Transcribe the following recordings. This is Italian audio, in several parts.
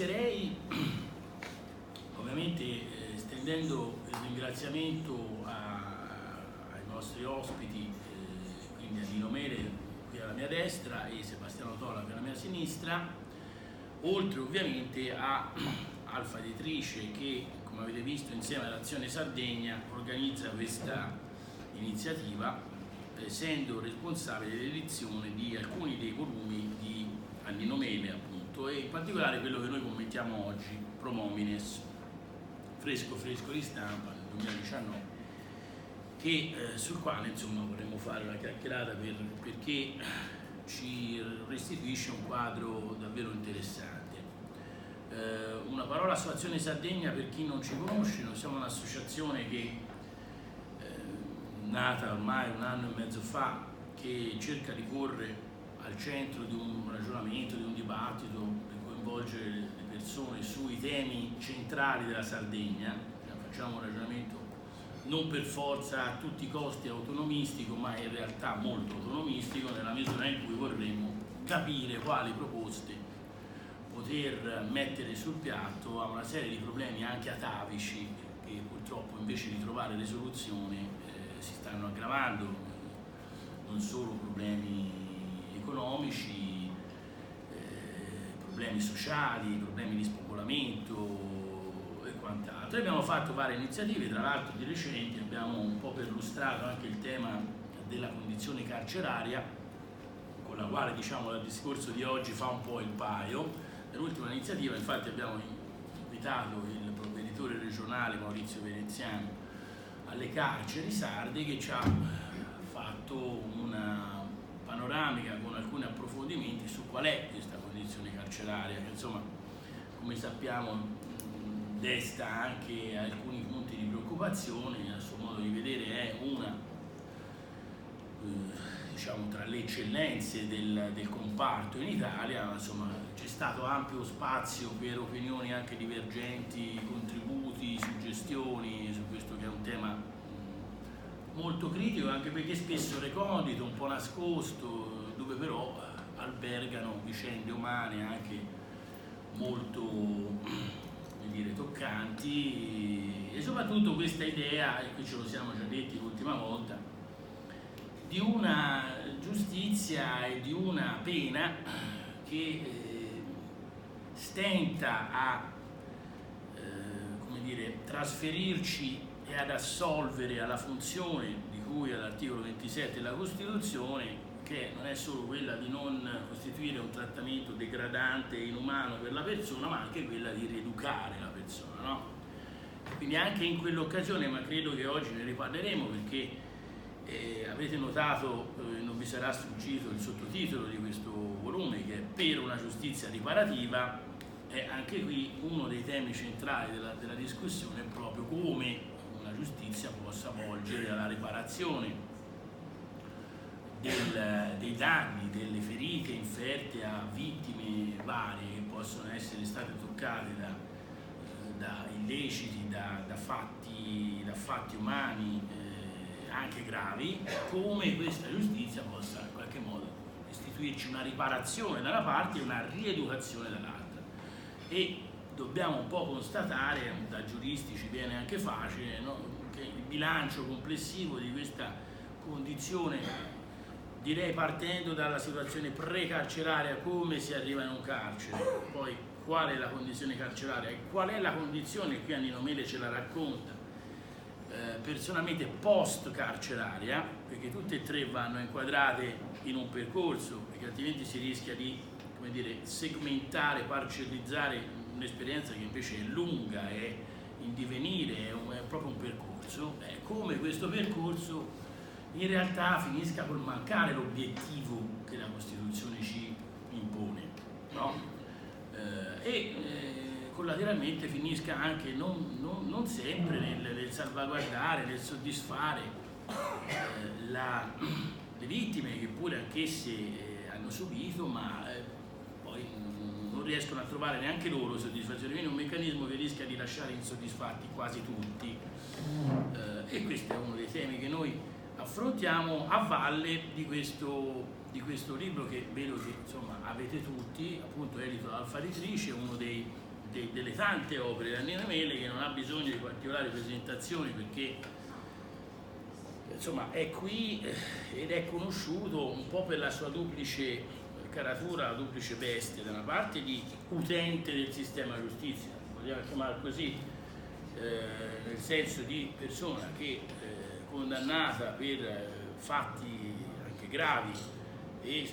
Inizierei ovviamente estendendo il ringraziamento ai nostri ospiti, quindi a Nino Mele qui alla mia destra e Sebastiano Tola qui alla mia sinistra, oltre ovviamente a Alfa Editrice che, come avete visto, insieme all'Azione Sardegna organizza questa iniziativa, essendo responsabile dell'edizione di alcuni dei volumi di Nino Mele, appunto, e in particolare quello che noi commentiamo oggi, Promomines, fresco di stampa del 2019, che, sul quale insomma vorremmo fare una chiacchierata perché ci restituisce un quadro davvero interessante. Una parola su Azione Sardegna per chi non ci conosce: noi siamo un'associazione che nata ormai 1 anno e mezzo fa, che cerca di porre al centro di un ragionamento, di un dibattito, di coinvolgere le persone sui temi centrali della Sardegna. Facciamo un ragionamento non per forza a tutti i costi autonomistico, ma in realtà molto autonomistico, nella misura in cui vorremmo capire quali proposte poter mettere sul piatto a una serie di problemi anche atavici che purtroppo invece di trovare le soluzioni si stanno aggravando, non solo problemi economici, problemi sociali, problemi di spopolamento e quant'altro. Abbiamo fatto varie iniziative, tra l'altro di recente abbiamo un po' perlustrato anche il tema della condizione carceraria, con la quale diciamo il discorso di oggi fa un po' il paio. Nell'ultima iniziativa infatti abbiamo invitato il provveditore regionale Maurizio Veneziano alle carceri sarde, che ci ha fatto una panoramica con alcuni approfondimenti su qual è questa condizione carceraria, che insomma, come sappiamo, desta anche alcuni punti di preoccupazione. A suo modo di vedere è una, diciamo, tra le eccellenze del comparto in Italia. Insomma, c'è stato ampio spazio per opinioni anche divergenti, contributi, suggestioni su questo che è un tema molto critico, anche perché spesso recondito, un po' nascosto, dove però albergano vicende umane anche molto, come dire, toccanti, e soprattutto questa idea, e qui ce lo siamo già detti l'ultima volta, di una giustizia e di una pena che stenta a come dire, trasferirci e ad assolvere alla funzione di cui all'articolo 27 della Costituzione, che non è solo quella di non costituire un trattamento degradante e inumano per la persona, ma anche quella di rieducare la persona, no? Quindi anche in quell'occasione, ma credo che oggi ne riparleremo, perché avete notato, non vi sarà sfuggito il sottotitolo di questo volume, che è Per una giustizia riparativa. E anche qui uno dei temi centrali della discussione è proprio come una giustizia possa volgere alla riparazione dei danni, delle ferite inferte a vittime varie che possono essere state toccate da illeciti, da fatti umani anche gravi, come questa giustizia possa in qualche modo istituirci una riparazione da una parte e una rieducazione dall'altra. E dobbiamo un po' constatare, da giuristi ci viene anche facile, no? Che il bilancio complessivo di questa condizione, direi partendo dalla situazione precarceraria, come si arriva in un carcere, poi qual è la condizione carceraria e qual è la condizione, qui a Nino Mele ce la racconta, personalmente post carceraria, perché tutte e tre vanno inquadrate in un percorso, perché altrimenti si rischia di, come dire, segmentare, parcellizzare un'esperienza che invece è lunga, è in divenire, è proprio un percorso. Come questo percorso in realtà finisca col mancare l'obiettivo che la Costituzione ci impone, no? Collateralmente finisca anche non sempre nel salvaguardare, nel soddisfare le vittime, che pure anch'esse hanno subito, ma poi non riescono a trovare neanche loro soddisfazione. Quindi è un meccanismo che rischia di lasciare insoddisfatti quasi tutti, e questo è uno dei temi che noi affrontiamo a valle di questo libro, che vedo che insomma avete tutti, appunto edito da Alfa Editrice, uno dei delle tante opere di Nannino Mele, che non ha bisogno di particolari presentazioni perché insomma è qui ed è conosciuto un po' per la sua duplice caratura, la duplice veste, da una parte di utente del sistema giustizia, possiamo chiamare così, nel senso di persona che condannata per fatti anche gravi e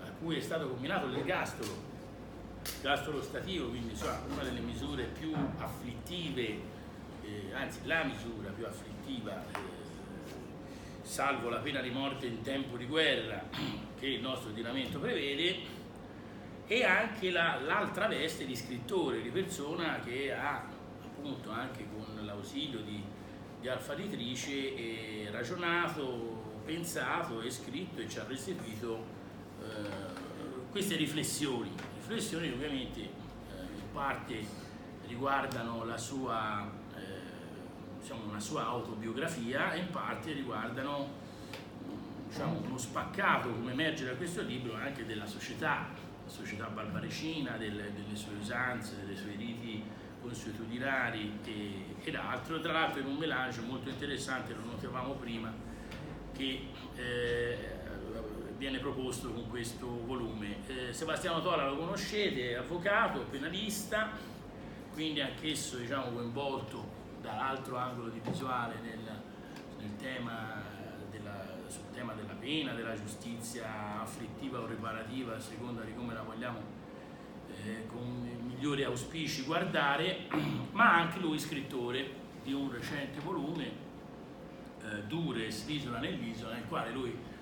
a cui è stato comminato l'ergastolo stativo, quindi insomma, una delle misure più afflittive, anzi la misura più afflittiva, salvo la pena di morte in tempo di guerra che il nostro ordinamento prevede, e anche l'altra veste di scrittore, di persona che ha appunto anche con l'ausilio di Alfa Editrice ragionato, pensato e scritto e ci ha restituito queste riflessioni che ovviamente in parte riguardano la sua, diciamo, una sua autobiografia e in parte riguardano, diciamo, uno spaccato, come emerge da questo libro, anche della società, la società barbarecina, delle sue usanze, delle sue riti consuetudinari ed altro, tra l'altro in un melange molto interessante, lo notavamo prima, che viene proposto con questo volume. Sebastiano Tola lo conoscete, è avvocato, penalista, quindi anch'esso, diciamo, coinvolto dall'altro angolo di visuale sul tema della pena, della giustizia afflittiva o riparativa, a seconda di come la vogliamo con i migliori auspici guardare, ma anche lui scrittore di un recente volume, Dures, l'isola nell'isola, nel quale lui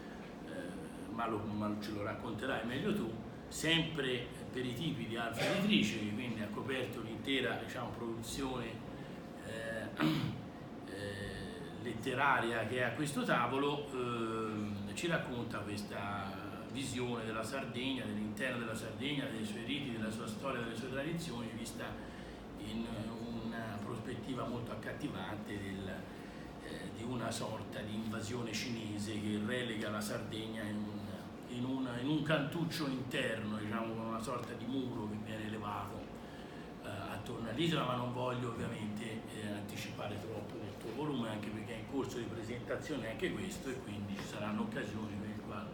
ma ce lo racconterai meglio tu, sempre per i tipi di Alfa Editrice, che quindi ha coperto l'intera, diciamo, produzione letteraria che è a questo tavolo, ci racconta questa visione della Sardegna, dell'interno della Sardegna, dei suoi riti, della sua storia, delle sue tradizioni, vista in una prospettiva molto accattivante di una sorta di invasione cinese che relega la Sardegna in un cantuccio interno, diciamo, con una sorta di muro che viene elevato attorno all'isola, ma non voglio ovviamente anticipare troppo del tuo volume, anche perché è in corso di presentazione anche questo, e quindi ci saranno occasioni per le quali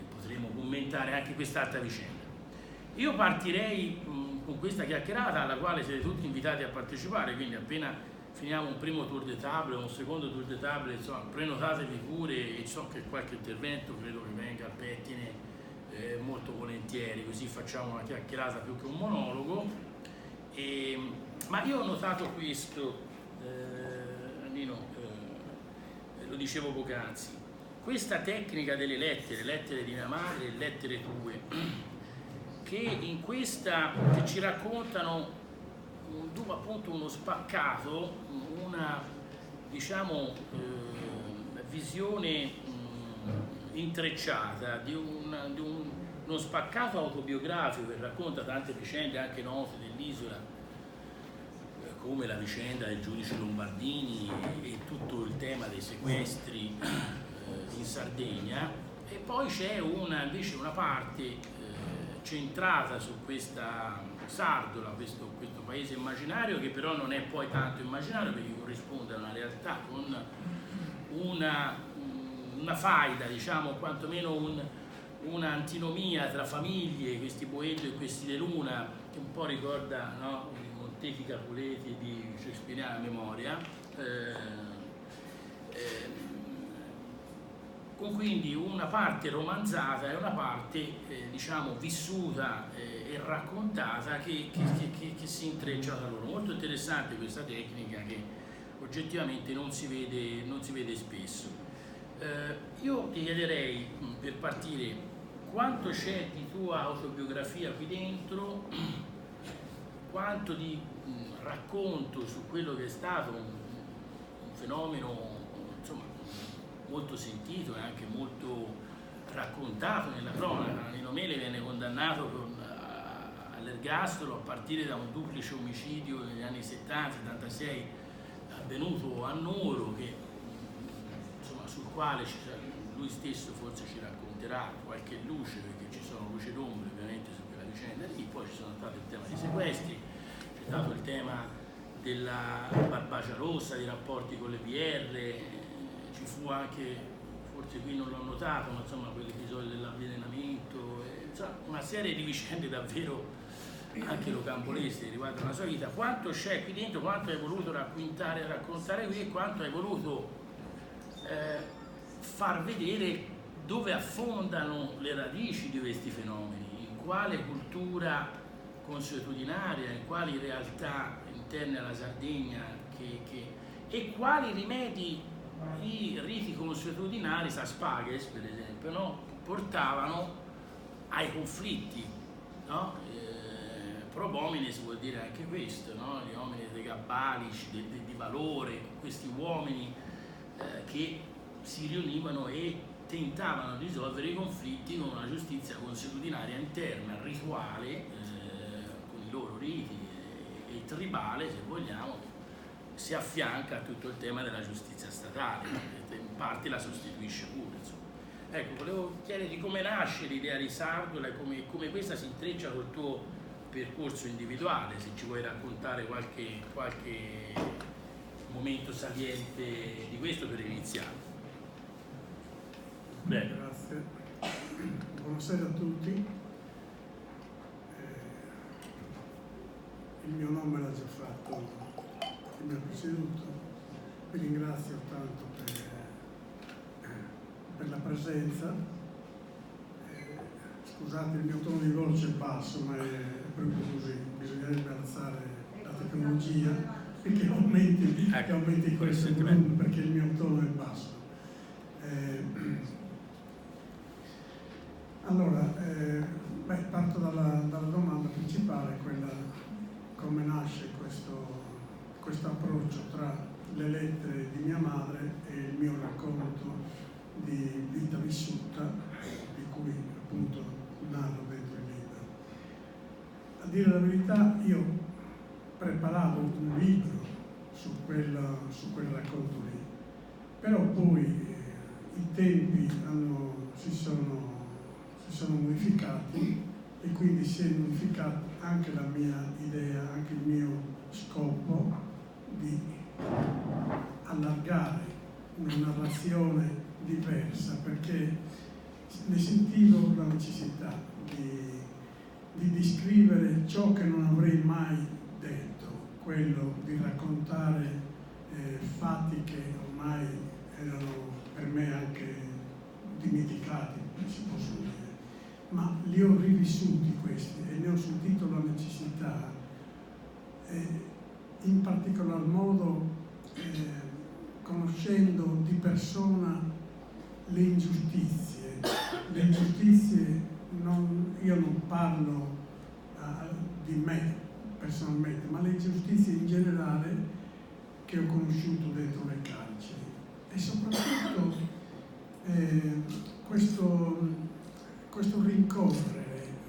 potremo commentare anche quest'altra vicenda. Io partirei con questa chiacchierata alla quale siete tutti invitati a partecipare, quindi appena finiamo un primo tour de table, un secondo tour de table, insomma, prenotatevi pure, e so che qualche intervento credo che venga al pettine molto volentieri, così facciamo una chiacchierata più che un monologo. Ma io ho notato questo, Nino, lo dicevo poc'anzi, questa tecnica delle lettere di mia madre e lettere tue, che in questa che ci raccontano appunto uno spaccato, una, diciamo, visione intrecciata di uno spaccato autobiografico che racconta tante vicende anche note dell'isola, come la vicenda del giudice Lombardini e tutto il tema dei sequestri in Sardegna, e poi c'è invece una parte centrata su questa Sardola, questo paese immaginario, che però non è poi tanto immaginario perché corrisponde a una realtà, con una faida, diciamo, quantomeno un'antinomia tra famiglie, questi Boedo e questi De Luna, che un po' ricorda, no, i Montechi Capuleti di Shakespeareana memoria, con quindi una parte romanzata e una parte diciamo vissuta e raccontata che si intrecciano tra loro. Molto interessante questa tecnica che oggettivamente non si vede spesso. Io ti chiederei, per partire, quanto c'è di tua autobiografia qui dentro, quanto di racconto su quello che è stato un fenomeno, insomma, molto sentito e anche molto raccontato nella cronaca. Nannino Mele viene condannato all'ergastolo a partire da un duplice omicidio negli anni 70-76 avvenuto a Nuoro, che, insomma, sul quale lui stesso forse ci racconterà qualche luce, perché ci sono luci d'ombra ovviamente su quella vicenda lì. Poi ci sono stati il tema dei sequestri, della Barbacia Rossa, dei rapporti con le PR, ci fu anche, forse qui non l'ho notato, ma insomma quell'episodio dell'avvelenamento, insomma una serie di vicende davvero anche rocambolesche che riguardano la sua vita. Quanto c'è qui dentro, quanto hai voluto raccontare qui e quanto hai voluto far vedere dove affondano le radici di questi fenomeni, in quale cultura consuetudinaria, in quali realtà interne alla Sardegna e quali rimedi i riti consuetudinari, Saspaghes per esempio, no? Portavano ai conflitti, no? Pro homines vuol dire anche questo, no? Gli uomini dei gabbalici, di valore, questi uomini che si riunivano e tentavano di risolvere i conflitti con una giustizia consuetudinaria interna, rituale, con i loro riti, e tribale, se vogliamo, si affianca a tutto il tema della giustizia statale, che in parte la sostituisce pure, insomma. Ecco, volevo chiederti come nasce l'idea di Sardola e come questa si intreccia col tuo percorso individuale, se ci vuoi raccontare qualche momento saliente di questo per iniziare. Bene. Grazie. Buonasera a tutti. Il mio nome l'ha già fatto chi mi ha preceduto. Vi ringrazio tanto per la presenza. Scusate il mio tono di voce è basso, ma è proprio così. Bisognerebbe alzare la tecnologia e che aumenti questo volume, perché il mio tono è basso. Allora, parto dalla domanda principale, quella come nasce questo approccio tra le lettere di mia madre e il mio racconto di vita vissuta, di cui appunto narro dentro il libro. A dire la verità, io preparavo un libro su quel racconto lì, però poi i tempi si sono modificati e quindi si è modificata anche la mia idea, anche il mio scopo di allargare una narrazione diversa, perché ne sentivo la necessità di descrivere ciò che non avrei mai detto, quello di raccontare fatti che ormai erano per me anche dimenticati, si possono dire, ma li ho rivissuti questi e ne ho sentito la necessità, in particolar modo conoscendo di persona le ingiustizie. Le ingiustizie, io non parlo di me personalmente, ma le ingiustizie in generale che ho conosciuto dentro le carceri. E soprattutto questo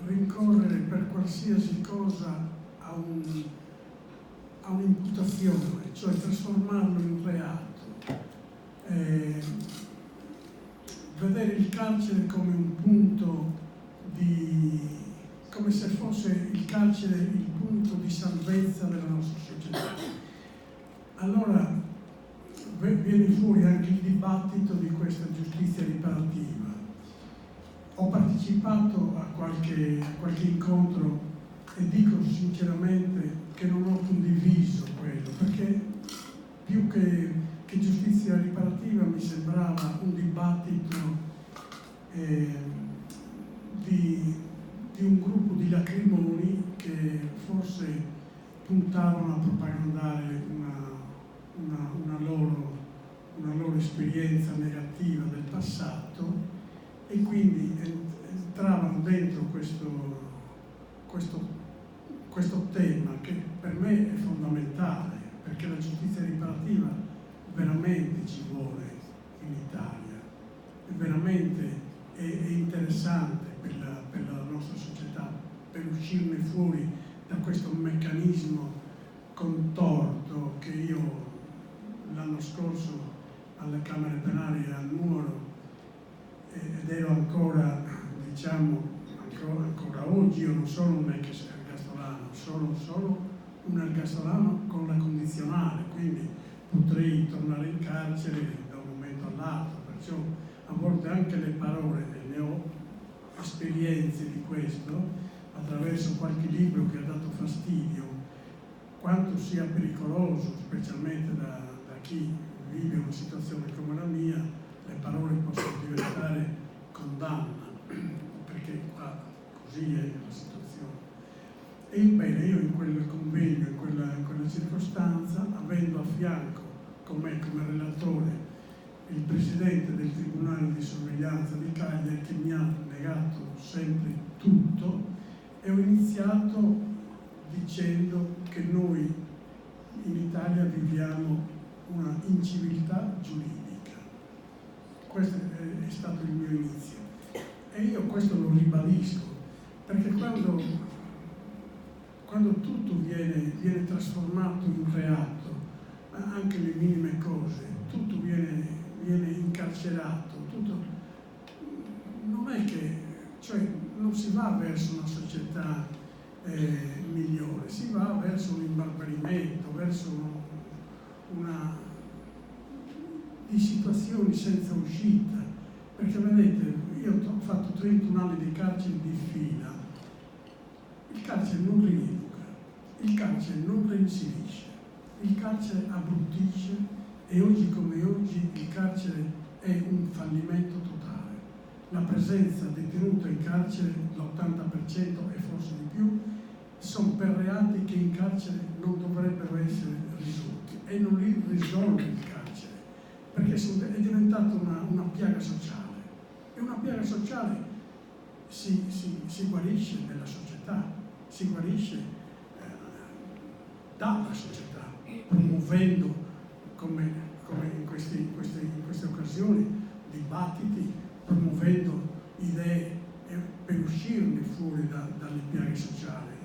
rincorrere per qualsiasi cosa a un'imputazione, cioè trasformarlo in reato. Vedere il carcere come un punto come se fosse il carcere il punto di salvezza della nostra società. Allora viene fuori anche il dibattito di questa giustizia riparativa. Ho partecipato a qualche incontro e dico sinceramente che non ho condiviso quello, perché più che giustizia riparativa mi sembrava un dibattito di un gruppo di lacrimoni che forse puntavano a propagandare una loro esperienza negativa del passato, e quindi entravano dentro questo tema che per me è fondamentale, perché la giustizia riparativa veramente ci vuole in Italia, veramente è interessante per la nostra società, per uscirne fuori da questo meccanismo contorto che io l'anno scorso alle Camere Penali a Nuoro, ed ero ancora, diciamo, ancora oggi, io non sono un ex ergastolano, sono solo un ergastolano con la condizionale, quindi potrei tornare in carcere da un momento all'altro, perciò a volte anche le parole, e ne ho esperienze di questo, attraverso qualche libro che ha dato fastidio, quanto sia pericoloso, specialmente da chi vive una situazione come la mia, le parole possono diventare condanna, perché qua così è la situazione. E bene, io in quel convegno, in quella circostanza, avendo a fianco con me come relatore il presidente del Tribunale di Sorveglianza di Cagliari, che mi ha negato sempre tutto, e ho iniziato dicendo che noi in Italia viviamo una inciviltà giuridica. Questo è stato il mio inizio. E io questo lo ribadisco, perché quando tutto viene trasformato in reato, anche le minime cose, tutto viene incarcerato, tutto, non è che, cioè, non si va verso una società migliore, si va verso un imbarbarimento, verso di situazioni senza uscita. Perché vedete, io ho fatto 31 anni di carcere di fila, il carcere non rieduca, il carcere non reinserisce, il carcere abbruttisce, e oggi come oggi il carcere è un fallimento totale. La presenza detenuta in carcere, l'80% e forse di più, sono per reati che in carcere non dovrebbero essere risolti, e non li risolve il carcere, perché è diventata una piaga sociale, e una piaga sociale si guarisce nella società, si guarisce dalla società, promuovendo, come in queste occasioni, dibattiti, promuovendo idee per uscirne fuori dalle piaghe sociali.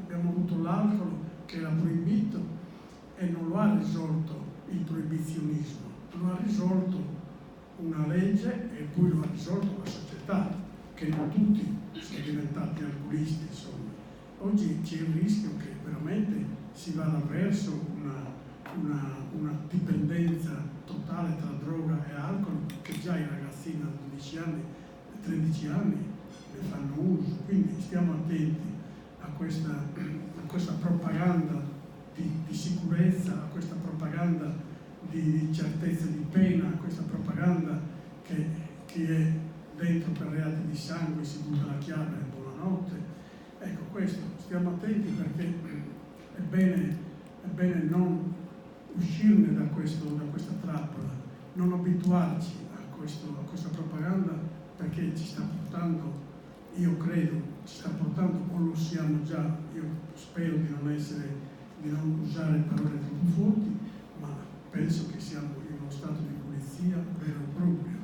Abbiamo avuto l'alcol che era proibito e non lo ha risolto il proibizionismo, lo ha risolto una legge, e poi lo ha risolto la società, che non tutti sono diventati alcolisti, insomma. Oggi c'è il rischio che veramente si vada verso una dipendenza totale tra droga e alcol, che già i ragazzini a 12 anni, 13 anni ne fanno uso. Quindi stiamo attenti a questa propaganda di sicurezza, a questa propaganda di certezza di pena, a questa propaganda che chi è dentro per reati di sangue si butta la chiave e buonanotte. Ecco, questo, stiamo attenti, perché è bene non uscirne da questa trappola, non abituarci a questa propaganda, perché ci sta portando, io credo, ci sta portando, o lo siamo già, io spero di non usare parole troppo forti, ma penso che siamo in uno stato di pulizia vero e proprio.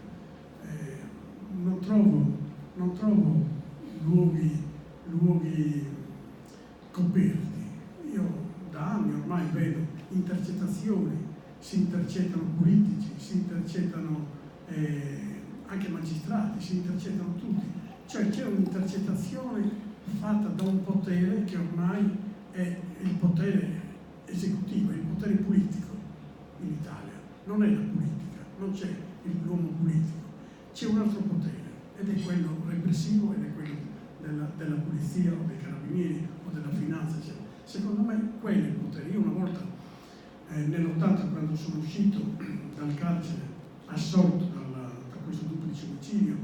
Non trovo luoghi coperti. Io da anni ormai vedo intercettazioni, si intercettano politici, si intercettano anche magistrati, si intercettano tutti. Cioè c'è un'intercettazione fatta da un potere che ormai è il potere esecutivo, è il potere politico in Italia. Non è la politica, non c'è l'uomo politico, c'è un altro potere, ed è quello repressivo, ed è quello della polizia o dei carabinieri o della finanza, eccetera. Secondo me quello è il potere. Io una volta nell'80, quando sono uscito dal carcere assolto da questo duplice omicidio,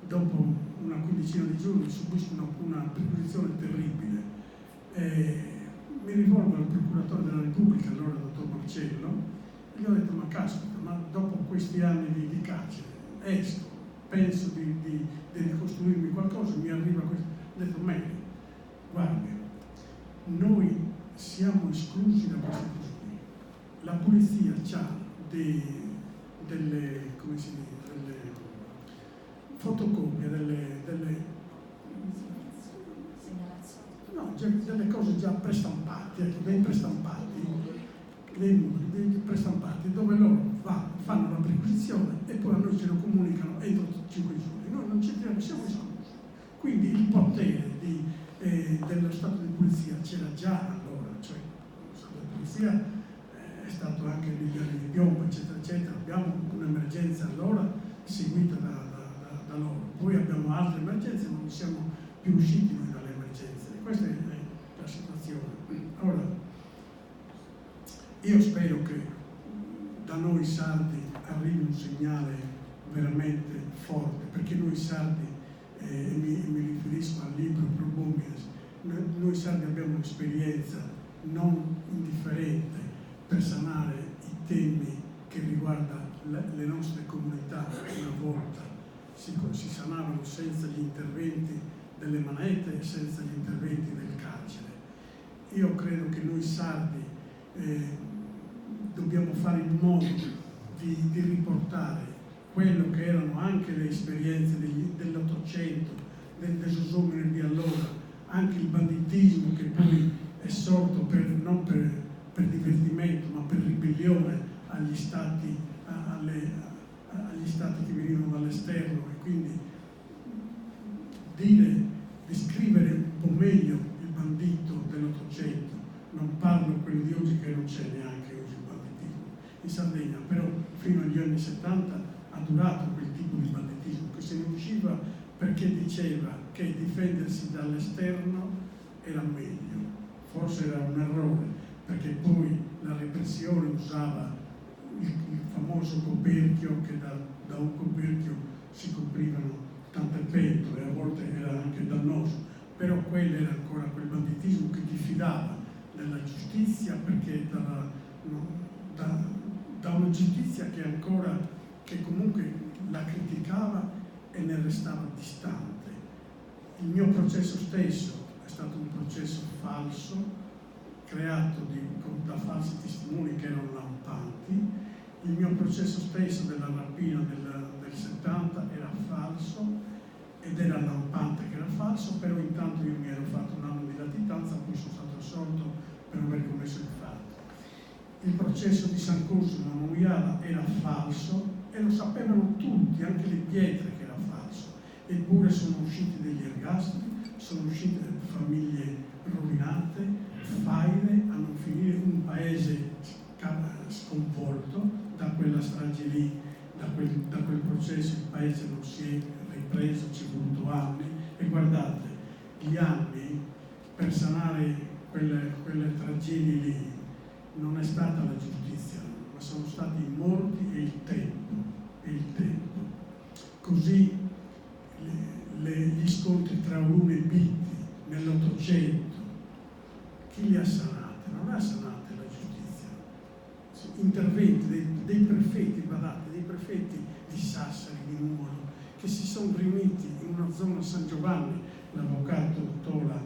dopo una quindicina di giorni subisco una perquisizione terribile. Mi rivolgo al procuratore della Repubblica, allora dottor Marcello, e gli ho detto: ma caspita, ma dopo questi anni di carcere esco, penso di ricostruirmi qualcosa, mi arriva questo. Ho detto: meglio, guardi, noi siamo esclusi da queste cose qui. La polizia ha delle fotocopie, delle cose già prestampate, ecco, dei prestampati, dei prestampati, dove loro fanno la perquisizione e poi a noi ce lo comunicano entro 5 giorni. Noi non ci siamo esclusi. Quindi il potere dello Stato di polizia c'era già allora, cioè democrazia è stato anche il Milione di piombo, eccetera, eccetera. Abbiamo un'emergenza allora seguita da loro. Poi abbiamo altre emergenze, ma non siamo più usciti noi dalle emergenze. E questa è la situazione. Ora, io spero che da noi sardi arrivi un segnale veramente forte, perché noi sardi, e mi riferisco al libro Pro Homines, noi sardi abbiamo un'esperienza non indifferente per sanare i temi che riguardano le nostre comunità. Una volta si sanavano senza gli interventi delle manette e senza gli interventi del carcere. Io credo che noi sardi dobbiamo fare in modo di riportare quello che erano anche le esperienze dell'Ottocento, del desosomero di allora, anche il banditismo che poi è sorto non per divertimento ma per ribellione agli stati che venivano dall'esterno, e quindi descrivere un po' meglio il bandito dell'Ottocento. Non parlo quello di oggi, che non c'è neanche oggi il banditismo in Sardegna, però fino agli anni 70 ha durato quel tipo di banditismo che se ne usciva perché diceva che difendersi dall'esterno era meglio. Forse era un errore, perché poi la repressione usava il famoso coperchio, che da un coperchio si coprivano tante pentole, a volte era anche dannoso, però quello era ancora quel banditismo che diffidava della giustizia, perché da una giustizia che comunque la criticava e ne restava distante. Il mio processo stesso è stato un processo falso, creato da falsi testimoni che erano lampanti. Il mio processo stesso della rapina del 70 era falso ed era lampante che era falso, però intanto io mi ero fatto un anno di latitanza, poi sono stato assolto per aver commesso il fatto. Il processo di San Cosimo a Moiala era falso e lo sapevano tutti, anche le pietre, che era falso. Eppure sono usciti degli ergastoli, sono uscite famiglie rovinate, faide, a non finire, un paese sconvolto da quella strage lì, da quel processo. Il paese non si è ripreso, ci è voluto anni, e guardate, gli anni per sanare quelle tragedie lì non è stata la giustizia, ma sono stati i morti e il tempo. Così gli scontri tra Uno e Bitti nell'Ottocento, chi li ha sanate? Non ha sanate la giustizia. Interventi dei prefetti, guardate, dei prefetti di Sassari, di Nuoro, che si sono riuniti in una zona San Giovanni, l'avvocato Tola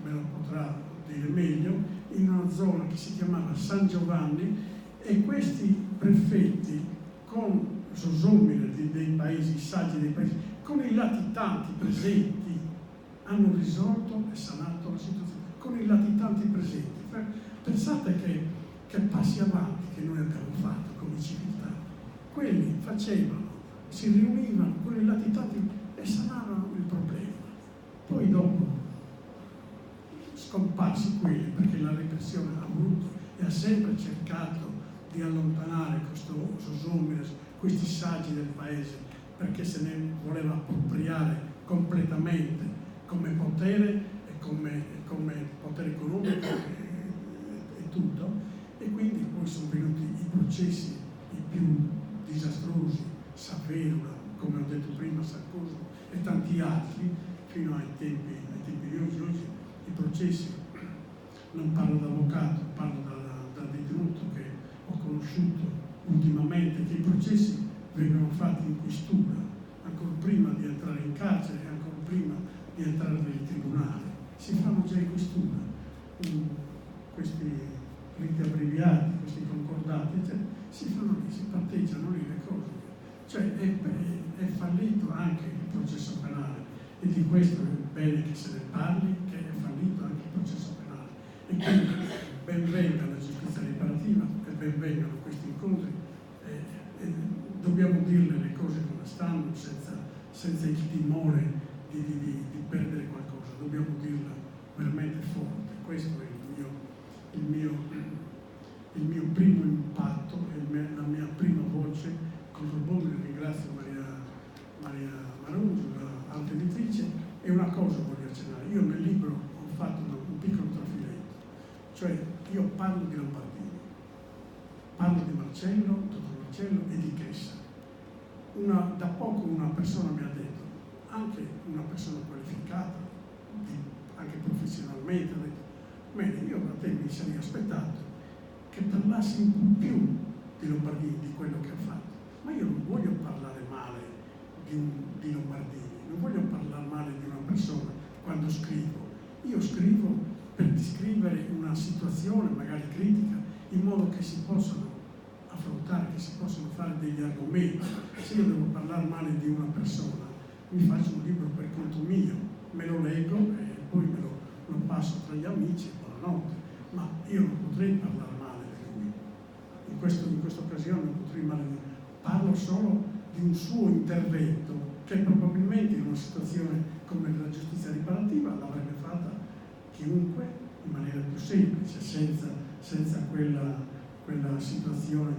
me lo potrà dire meglio, in una zona che si chiamava San Giovanni, e questi prefetti, con Sosomire dei paesi, saggi dei paesi, con i latitanti presenti, hanno risolto e sanato la situazione, con i latitanti presenti. Pensate che passi avanti che noi abbiamo fatto come civiltà. Quelli facevano, si riunivano con i latitanti e sanavano il problema. Poi dopo scomparsi quelli, perché la repressione ha voluto e ha sempre cercato di allontanare questo Sosomire, questi saggi del paese, perché se ne voleva appropriare completamente come potere e come potere economico e tutto. E quindi poi sono venuti i processi i più disastrosi, Saverola, come ho detto prima, Sarkozy e tanti altri, fino ai tempi di oggi. Oggi i processi, non parlo da avvocato, parlo da detenuto che ho conosciuto ultimamente, che i processi vengono fatti in questura, ancora prima di entrare in carcere e ancora prima di entrare nel tribunale. Si fanno già in questura. Questi riti abbreviati, questi concordati, eccetera, si fanno lì, si patteggiano lì le cose. Cioè è fallito anche il processo penale, e di questo è bene che se ne parli, che è fallito anche il processo penale. E quindi ben venga la giustizia riparativa e ben vengano questi incontri. Dobbiamo dirle le cose come stanno, senza il timore di perdere qualcosa. Dobbiamo dirla veramente forte. Questo è il mio il mio primo impatto e la mia prima voce contro il mondo. Ringrazio Maria Marungio, l'arte editrice, e una cosa voglio accennare. Io nel libro ho fatto un piccolo trafiletto, cioè io parlo di Lombardini, parlo di Marcello, dottor Marcello, e di Chessa. Da poco una persona mi ha detto, anche una persona qualificata, anche professionalmente, ha detto: bene, io da te mi sarei aspettato che parlassi un po' più di Lombardini, di quello che ha fatto. Ma io non voglio parlare male di Lombardini, non voglio parlare male di una persona quando scrivo. Io scrivo per descrivere una situazione magari critica, in modo che si possano affrontare, che si possano fare degli argomenti. Se io devo parlare male di una persona, mi faccio un libro per conto mio, me lo leggo e poi me lo passo tra gli amici e buonanotte. Ma io non potrei parlare male di lui. In questa occasione non potrei parlare di lui. Parlo solo di un suo intervento che probabilmente in una situazione come la giustizia riparativa l'avrebbe fatta chiunque in maniera più semplice, senza quella situazione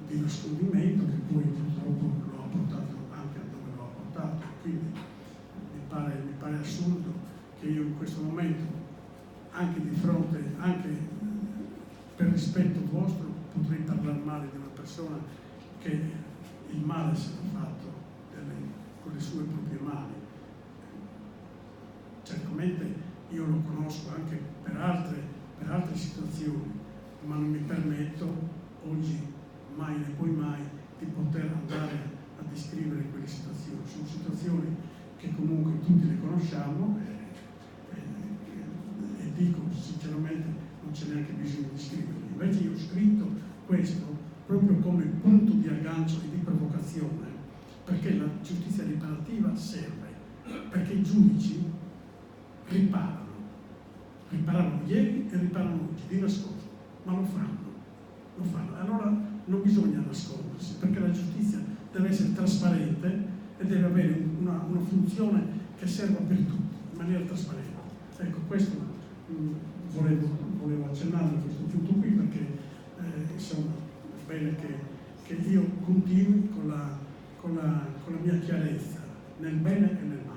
di nascondimento che poi purtroppo lo ha portato anche a dove lo ha portato. Quindi mi pare assurdo che io in questo momento, anche di fronte, anche per rispetto vostro, potrei parlare male di una persona che il male se l'ha fatto con le sue proprie mani. Certamente io lo conosco anche per altre situazioni, ma non mi permetto oggi, mai ne poi mai, di poter andare a descrivere quelle situazioni. Sono situazioni che comunque tutti le conosciamo e dico sinceramente non c'è neanche bisogno di scriverli. Invece io ho scritto questo proprio come punto di aggancio e di provocazione, perché la giustizia riparativa serve, perché i giudici riparavano ieri e riparano oggi, di nascosto, ma lo fanno. Allora non bisogna nascondersi, perché la giustizia deve essere trasparente e deve avere una funzione che serva per tutti, in maniera trasparente. Ecco, questo volevo accennare a questo punto qui, perché insomma è bene che io continui con la mia chiarezza, nel bene e nel male.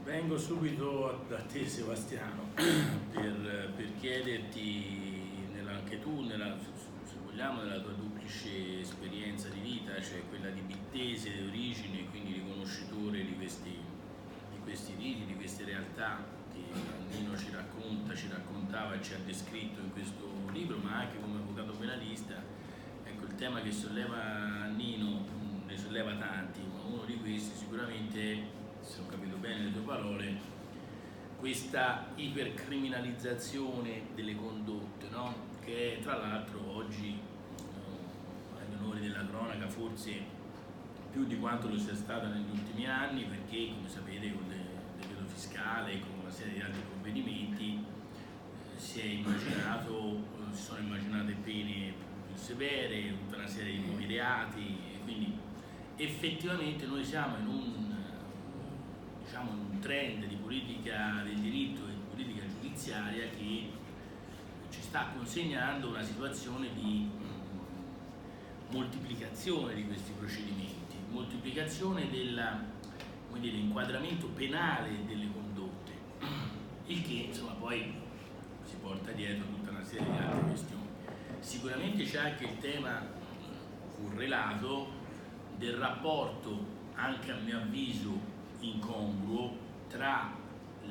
Vengo subito da te, Sebastiano, per chiederti, anche tu, se vogliamo, nella tua duplice esperienza di vita, cioè quella di bittese di origine, quindi riconoscitore di questi riti, di queste realtà che Nino ci raccontava e ci ha descritto in questo libro, ma anche come avvocato penalista. Ecco, il tema che solleva Nino ne solleva tanti, ma uno di questi sicuramente, se ho capito bene le tue parole, questa ipercriminalizzazione delle condotte, no? Che tra l'altro oggi, agli onori della cronaca, forse più di quanto lo sia stata negli ultimi anni, perché come sapete con il decreto fiscale e con una serie di altri provvedimenti si sono immaginate pene più severe, tutta una serie di nuovi reati, e quindi effettivamente noi siamo in un trend di politica del diritto e di politica giudiziaria che ci sta consegnando una situazione di moltiplicazione di questi procedimenti, moltiplicazione dell'inquadramento penale delle condotte, il che insomma poi si porta dietro tutta una serie di altre questioni. Sicuramente c'è anche il tema correlato del rapporto, anche a mio avviso incongruo, tra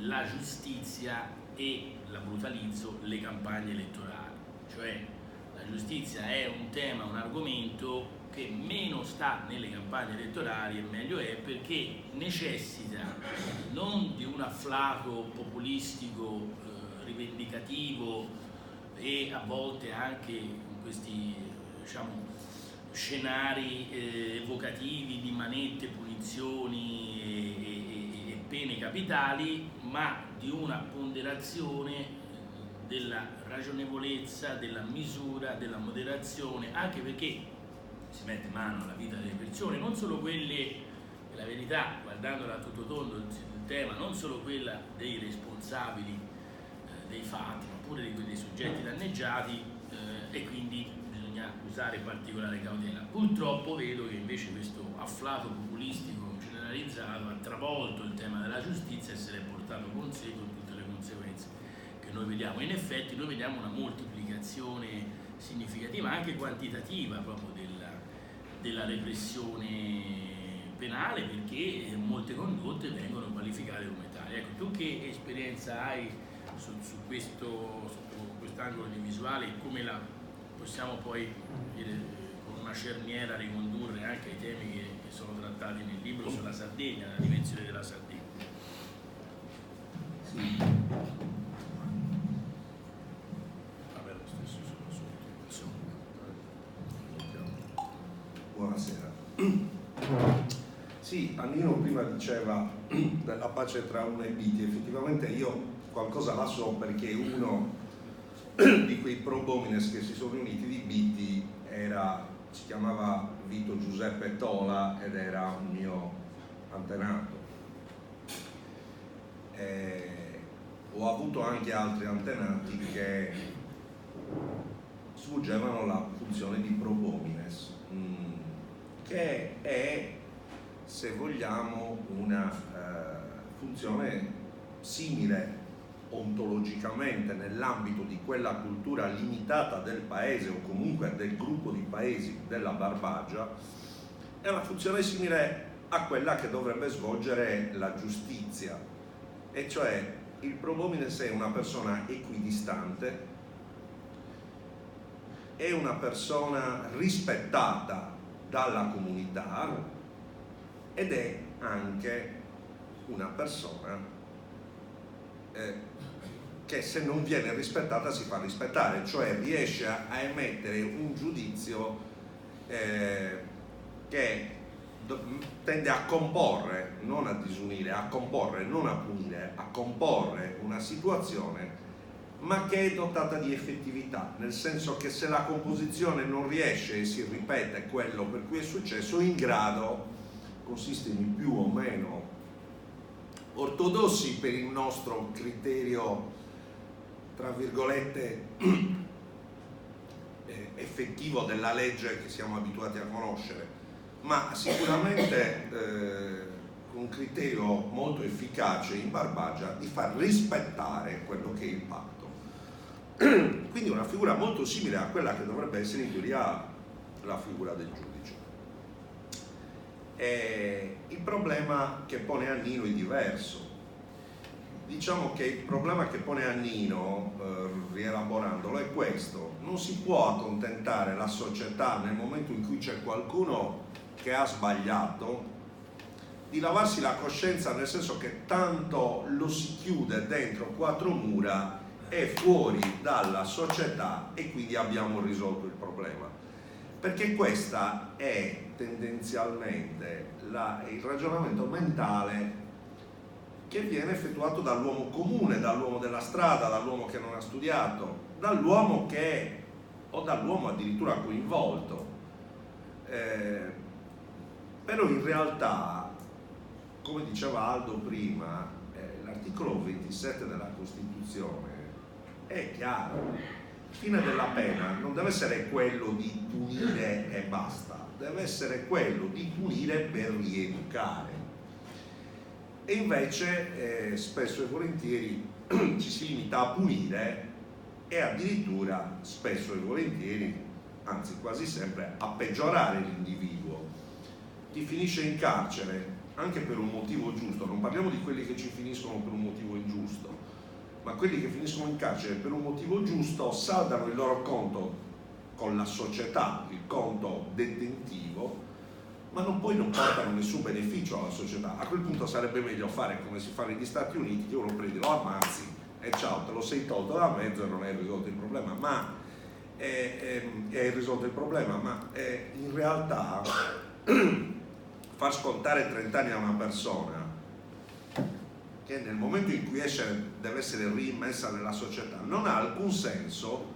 la giustizia e, la brutalizzo, le campagne elettorali. Cioè la giustizia è un tema, un argomento che meno sta nelle campagne elettorali e meglio è, perché necessita non di un afflato populistico rivendicativo e a volte anche in questi scenari evocativi di manette, punizioni e pene capitali, ma di una ponderazione della ragionevolezza, della misura, della moderazione, anche perché si mette mano alla vita delle persone, non solo quelle E la verità, guardandola a tutto tondo, il tema non solo quella dei responsabili dei fatti, ma pure dei soggetti danneggiati, e quindi bisogna usare particolare cautela. Purtroppo vedo che invece questo afflato populistico generalizzato ha travolto il tema della giustizia e se l'è portato con sé con tutte le conseguenze che noi vediamo. In effetti noi vediamo una moltiplicazione significativa, anche quantitativa, proprio della repressione penale, perché molte condotte vengono qualificate come tali. Ecco, tu che esperienza hai su quest'angolo di visuale e come la possiamo poi con una cerniera ricondurre anche ai temi che sono trattati nel libro sulla Sardegna, la dimensione della Sardegna? Sì. Vabbè, lo stesso sono Buonasera. Sì, Annino prima diceva della pace tra Una e Biti. Effettivamente io qualcosa la so, perché uno di quei pro homines che si sono riuniti di Biti si chiamava Vito Giuseppe Tola ed era un mio antenato. Ho avuto anche altri antenati che svolgevano la funzione di pro homines, che è, se vogliamo, una funzione simile ontologicamente nell'ambito di quella cultura limitata del paese o comunque del gruppo di paesi della Barbagia. È una funzione simile a quella che dovrebbe svolgere la giustizia, e cioè il pro homines è una persona equidistante, è una persona rispettata dalla comunità ed è anche una persona che se non viene rispettata si fa rispettare, cioè riesce a emettere un giudizio che tende a comporre, non a disunire, a comporre, non a punire, a comporre una situazione, ma che è dotata di effettività, nel senso che se la composizione non riesce e si ripete quello per cui è successo, in grado, con sistemi più o meno ortodossi per il nostro criterio, tra virgolette, effettivo della legge che siamo abituati a conoscere, ma sicuramente con un criterio molto efficace in Barbagia di far rispettare quello che è il patto. Quindi una figura molto simile a quella che dovrebbe essere in teoria la figura del giudice. Il problema che pone Annino è diverso. Diciamo che il problema che pone Annino, rielaborandolo, è questo: non si può accontentare la società, nel momento in cui c'è qualcuno che ha sbagliato, di lavarsi la coscienza, nel senso che tanto lo si chiude dentro quattro mura e fuori dalla società e quindi abbiamo risolto il problema. Perché questa è tendenzialmente il ragionamento mentale che viene effettuato dall'uomo comune, dall'uomo della strada, dall'uomo che non ha studiato, dall'uomo o dall'uomo addirittura coinvolto. Però in realtà, come diceva Aldo prima, l'articolo 27 della Costituzione è chiaro: il fine della pena non deve essere quello di punire e basta, deve essere quello di punire per rieducare. E invece spesso e volentieri ci si limita a punire e addirittura spesso e volentieri, anzi quasi sempre, a peggiorare l'individuo. Chi finisce in carcere anche per un motivo giusto, non parliamo di quelli che ci finiscono per un motivo ingiusto, ma quelli che finiscono in carcere per un motivo giusto saldano il loro conto con la società, il conto detentivo, ma non portano nessun beneficio alla società. A quel punto sarebbe meglio fare come si fa negli Stati Uniti, che uno prendi, lo ammazzi e ciao, te lo sei tolto da mezzo e non hai risolto il problema, ma hai risolto il problema, ma in realtà far scontare 30 anni a una persona che nel momento in cui esce deve essere rimmessa nella società non ha alcun senso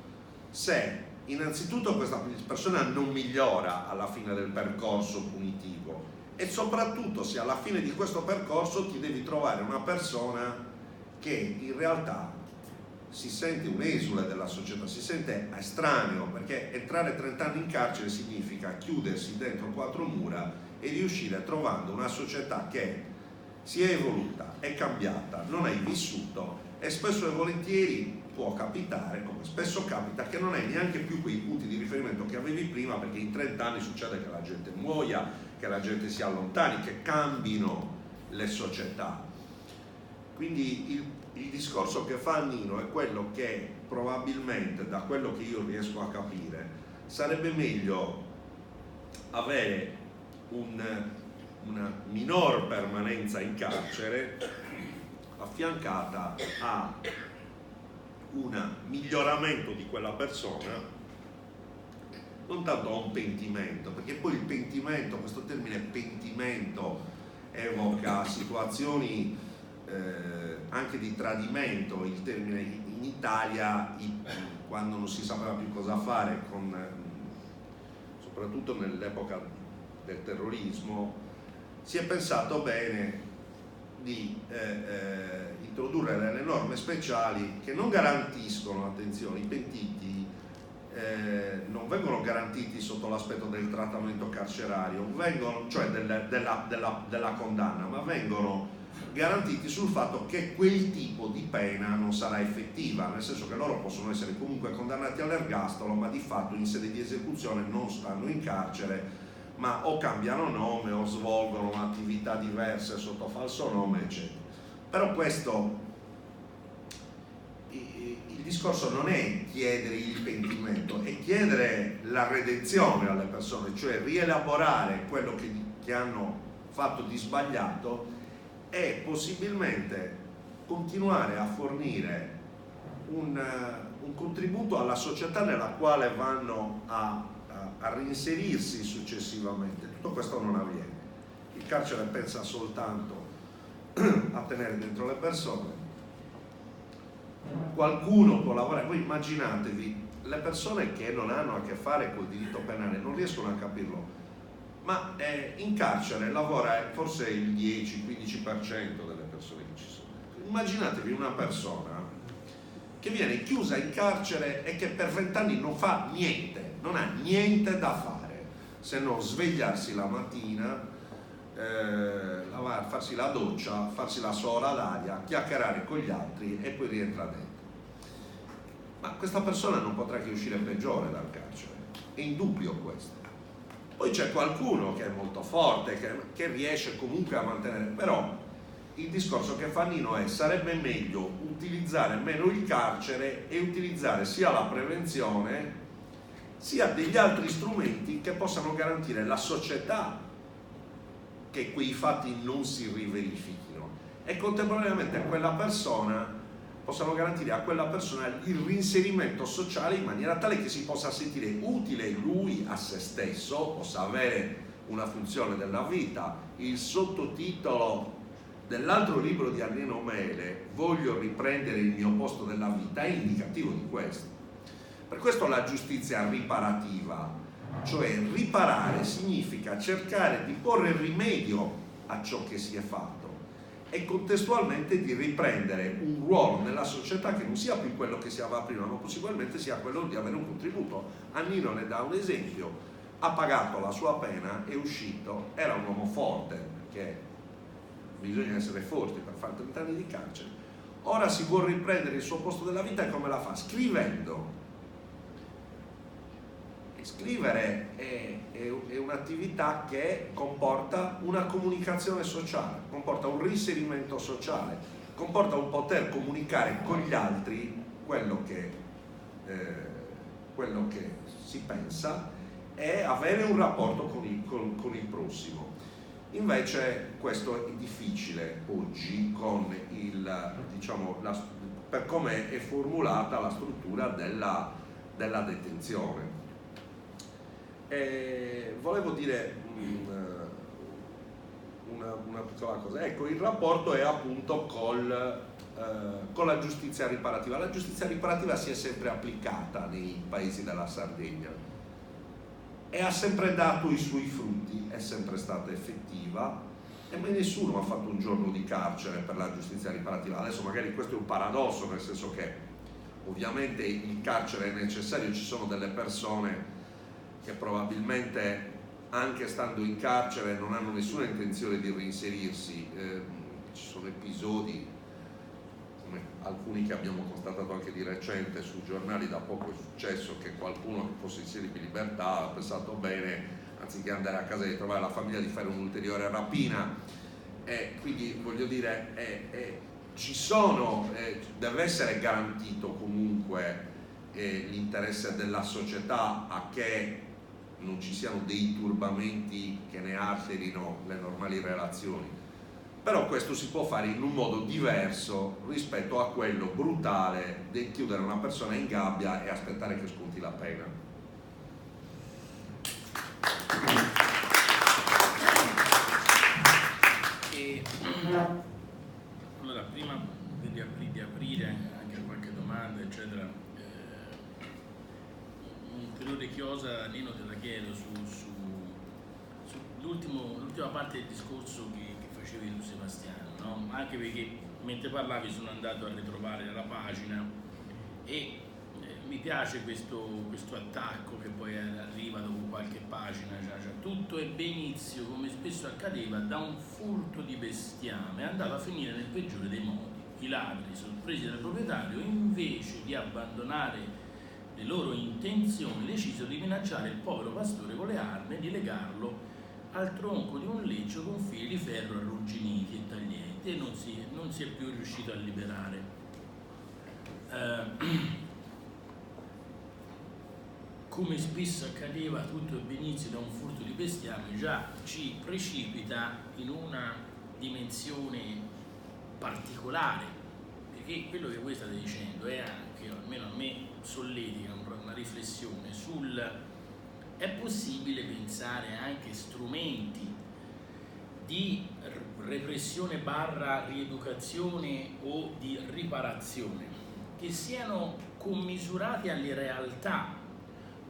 se innanzitutto questa persona non migliora alla fine del percorso punitivo e soprattutto se alla fine di questo percorso ti devi trovare una persona che in realtà si sente un esule della società, si sente estraneo, perché entrare 30 anni in carcere significa chiudersi dentro 4 mura e riuscire trovando una società che si è evoluta, è cambiata, non hai vissuto, e spesso e volentieri può capitare, come spesso capita, che non hai neanche più quei punti di riferimento che avevi prima, perché in 30 anni succede che la gente muoia, che la gente si allontani, che cambino le società. Quindi il discorso che fa Nino è quello che probabilmente, da quello che io riesco a capire, sarebbe meglio avere una minor permanenza in carcere affiancata a un miglioramento di quella persona, non tanto a un pentimento, perché poi il pentimento, questo termine pentimento, evoca situazioni anche di tradimento. Il termine in Italia, quando non si sapeva più cosa fare, soprattutto nell'epoca del terrorismo, si è pensato bene di introdurre delle norme speciali che non garantiscono, attenzione, i pentiti non vengono garantiti sotto l'aspetto del trattamento carcerario, cioè della condanna, ma vengono garantiti sul fatto che quel tipo di pena non sarà effettiva, nel senso che loro possono essere comunque condannati all'ergastolo, ma di fatto in sede di esecuzione non stanno in carcere, ma o cambiano nome o svolgono attività diverse sotto falso nome, eccetera. Però questo, il discorso non è chiedere il pentimento, è chiedere la redenzione alle persone, cioè rielaborare quello che hanno fatto di sbagliato e possibilmente continuare a fornire un contributo alla società nella quale vanno a reinserirsi successivamente. Tutto questo non avviene. Il carcere pensa soltanto a tenere dentro le persone. Qualcuno può lavorare, voi immaginatevi le persone che non hanno a che fare col diritto penale, non riescono a capirlo, ma in carcere lavora forse il 10-15% delle persone che ci sono. Immaginatevi una persona che viene chiusa in carcere e che per 20 anni non fa niente, non ha niente da fare se non svegliarsi la mattina, farsi la doccia, farsi la sola d'aria, chiacchierare con gli altri e poi rientra dentro. Ma questa persona non potrà che uscire peggiore dal carcere, è indubbio questo. Poi c'è qualcuno che è molto forte, che riesce comunque a mantenere, però il discorso che fa Nino è: sarebbe meglio utilizzare meno il carcere e utilizzare sia la prevenzione sia degli altri strumenti che possano garantire la società che quei fatti non si riverifichino, e contemporaneamente a quella persona possano garantire a quella persona il reinserimento sociale in maniera tale che si possa sentire utile lui a se stesso, possa avere una funzione della vita. Il sottotitolo dell'altro libro di Arnino Mele, Voglio riprendere il mio posto della vita, è indicativo di questo. Per questo la giustizia riparativa, cioè riparare significa cercare di porre rimedio a ciò che si è fatto e contestualmente di riprendere un ruolo nella società che non sia più quello che si aveva prima, ma possibilmente sia quello di avere un contributo. Annino ne dà un esempio: ha pagato la sua pena, è uscito, era un uomo forte, perché bisogna essere forti per fare 30 anni di carcere, ora si vuole riprendere il suo posto della vita. E come la fa? Scrivendo. Scrivere è un'attività che comporta una comunicazione sociale, comporta un reinserimento sociale, comporta un poter comunicare con gli altri quello che si pensa e avere un rapporto con il prossimo. Invece questo è difficile oggi con per come è formulata la struttura della detenzione. Volevo dire una piccola cosa. Ecco, il rapporto è appunto con la giustizia riparativa. La giustizia riparativa si è sempre applicata nei paesi della Sardegna e ha sempre dato i suoi frutti, è sempre stata effettiva, e mai nessuno ha fatto un giorno di carcere per la giustizia riparativa. Adesso magari questo è un paradosso, nel senso che ovviamente il carcere è necessario, ci sono delle persone che probabilmente anche stando in carcere non hanno nessuna intenzione di reinserirsi, ci sono episodi come alcuni che abbiamo constatato anche di recente sui giornali, da poco è successo che qualcuno che fosse in serie di libertà ha pensato bene, anziché andare a casa e trovare la famiglia, di fare un'ulteriore rapina, e quindi voglio dire ci sono, deve essere garantito comunque l'interesse della società a che non ci siano dei turbamenti che ne alterino le normali relazioni, però questo si può fare in un modo diverso rispetto a quello brutale di chiudere una persona in gabbia e aspettare che sconti la pena. Allora, prima di aprire anche a qualche domanda, eccetera, un ulteriore chiosa, Nino, te la chiedo sull'ultima parte del discorso che facevi tu, Sebastiano, no? Anche perché mentre parlavi sono andato a ritrovare la pagina e mi piace questo attacco che poi arriva dopo qualche pagina. Tutto ebbe inizio, come spesso accadeva, da un furto di bestiame, è andato a finire nel peggiore dei modi. I ladri, sorpresi dal proprietario, invece di abbandonare le loro intenzioni, decisero di minacciare il povero pastore con le armi e di legarlo al tronco di un leccio con fili di ferro arrugginiti e taglienti, e non si è più riuscito a liberare. Come spesso accadeva, tutto ebbe inizio da un furto di bestiame, già ci precipita in una dimensione particolare, perché quello che voi state dicendo è anche, almeno a me solletica una riflessione è possibile pensare anche strumenti di repressione / rieducazione o di riparazione che siano commisurati alle realtà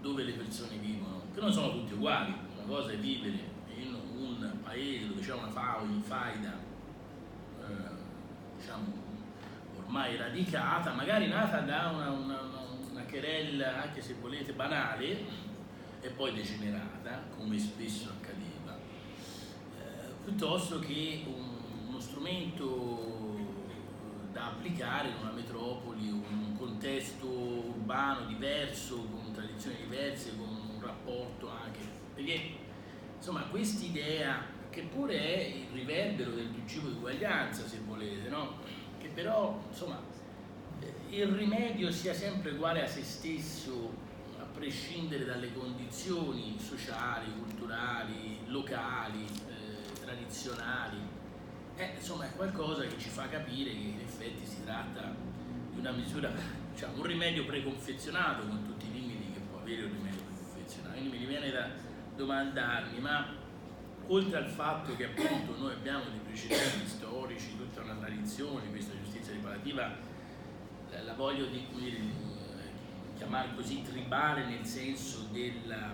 dove le persone vivono, che non sono tutte uguali. Una cosa è vivere in un paese dove c'è una faida diciamo ormai radicata, magari nata da una querella, anche se volete banale, e poi degenerata, come spesso accadeva, piuttosto che uno strumento da applicare in una metropoli, un contesto urbano diverso, con tradizioni diverse, con un rapporto anche, perché insomma quest'idea, che pure è il riverbero del principio di uguaglianza, se volete, no? Che però insomma il rimedio sia sempre uguale a se stesso, a prescindere dalle condizioni sociali, culturali, locali, tradizionali, insomma è qualcosa che ci fa capire che in effetti si tratta di una misura, diciamo, un rimedio preconfezionato con tutti i limiti che può avere un rimedio preconfezionato. Quindi mi viene da domandarmi, ma oltre al fatto che appunto noi abbiamo dei precedenti storici, tutta una tradizione, questa giustizia riparativa, la voglio chiamare così tribale, nel senso della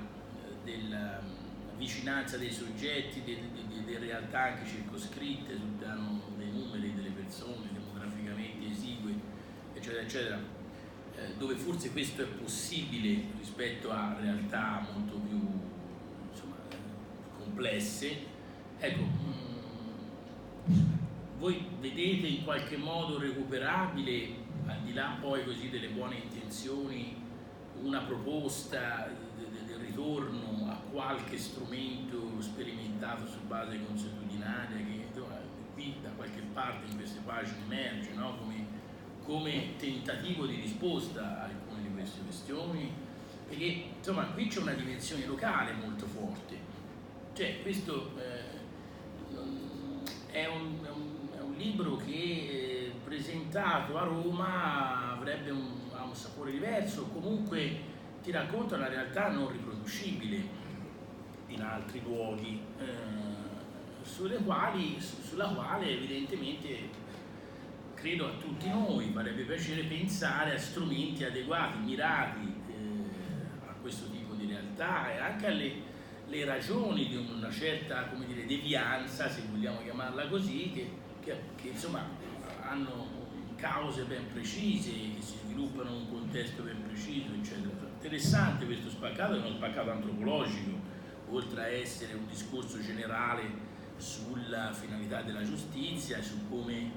vicinanza dei soggetti, delle realtà anche circoscritte sul piano dei numeri delle persone, demograficamente esigue, eccetera, eccetera, dove forse questo è possibile rispetto a realtà molto più, insomma, complesse. Ecco, voi vedete in qualche modo recuperabile, al di là poi così delle buone intenzioni, una proposta del ritorno a qualche strumento sperimentato su base consuetudinaria che qui da qualche parte in queste pagine emerge, no? come tentativo di risposta a alcune di queste questioni, perché insomma qui c'è una dimensione locale molto forte, cioè questo è un libro che presentato a Roma avrebbe ha un sapore diverso, comunque ti racconta una realtà non riproducibile in altri luoghi, sulla quale evidentemente credo a tutti noi farebbe piacere pensare a strumenti adeguati, mirati a questo tipo di realtà e anche alle ragioni di una certa, come dire, devianza, se vogliamo chiamarla così, che insomma hanno cause ben precise, che si sviluppano in un contesto ben preciso, eccetera. Interessante questo spaccato, è uno spaccato antropologico, oltre a essere un discorso generale sulla finalità della giustizia, su come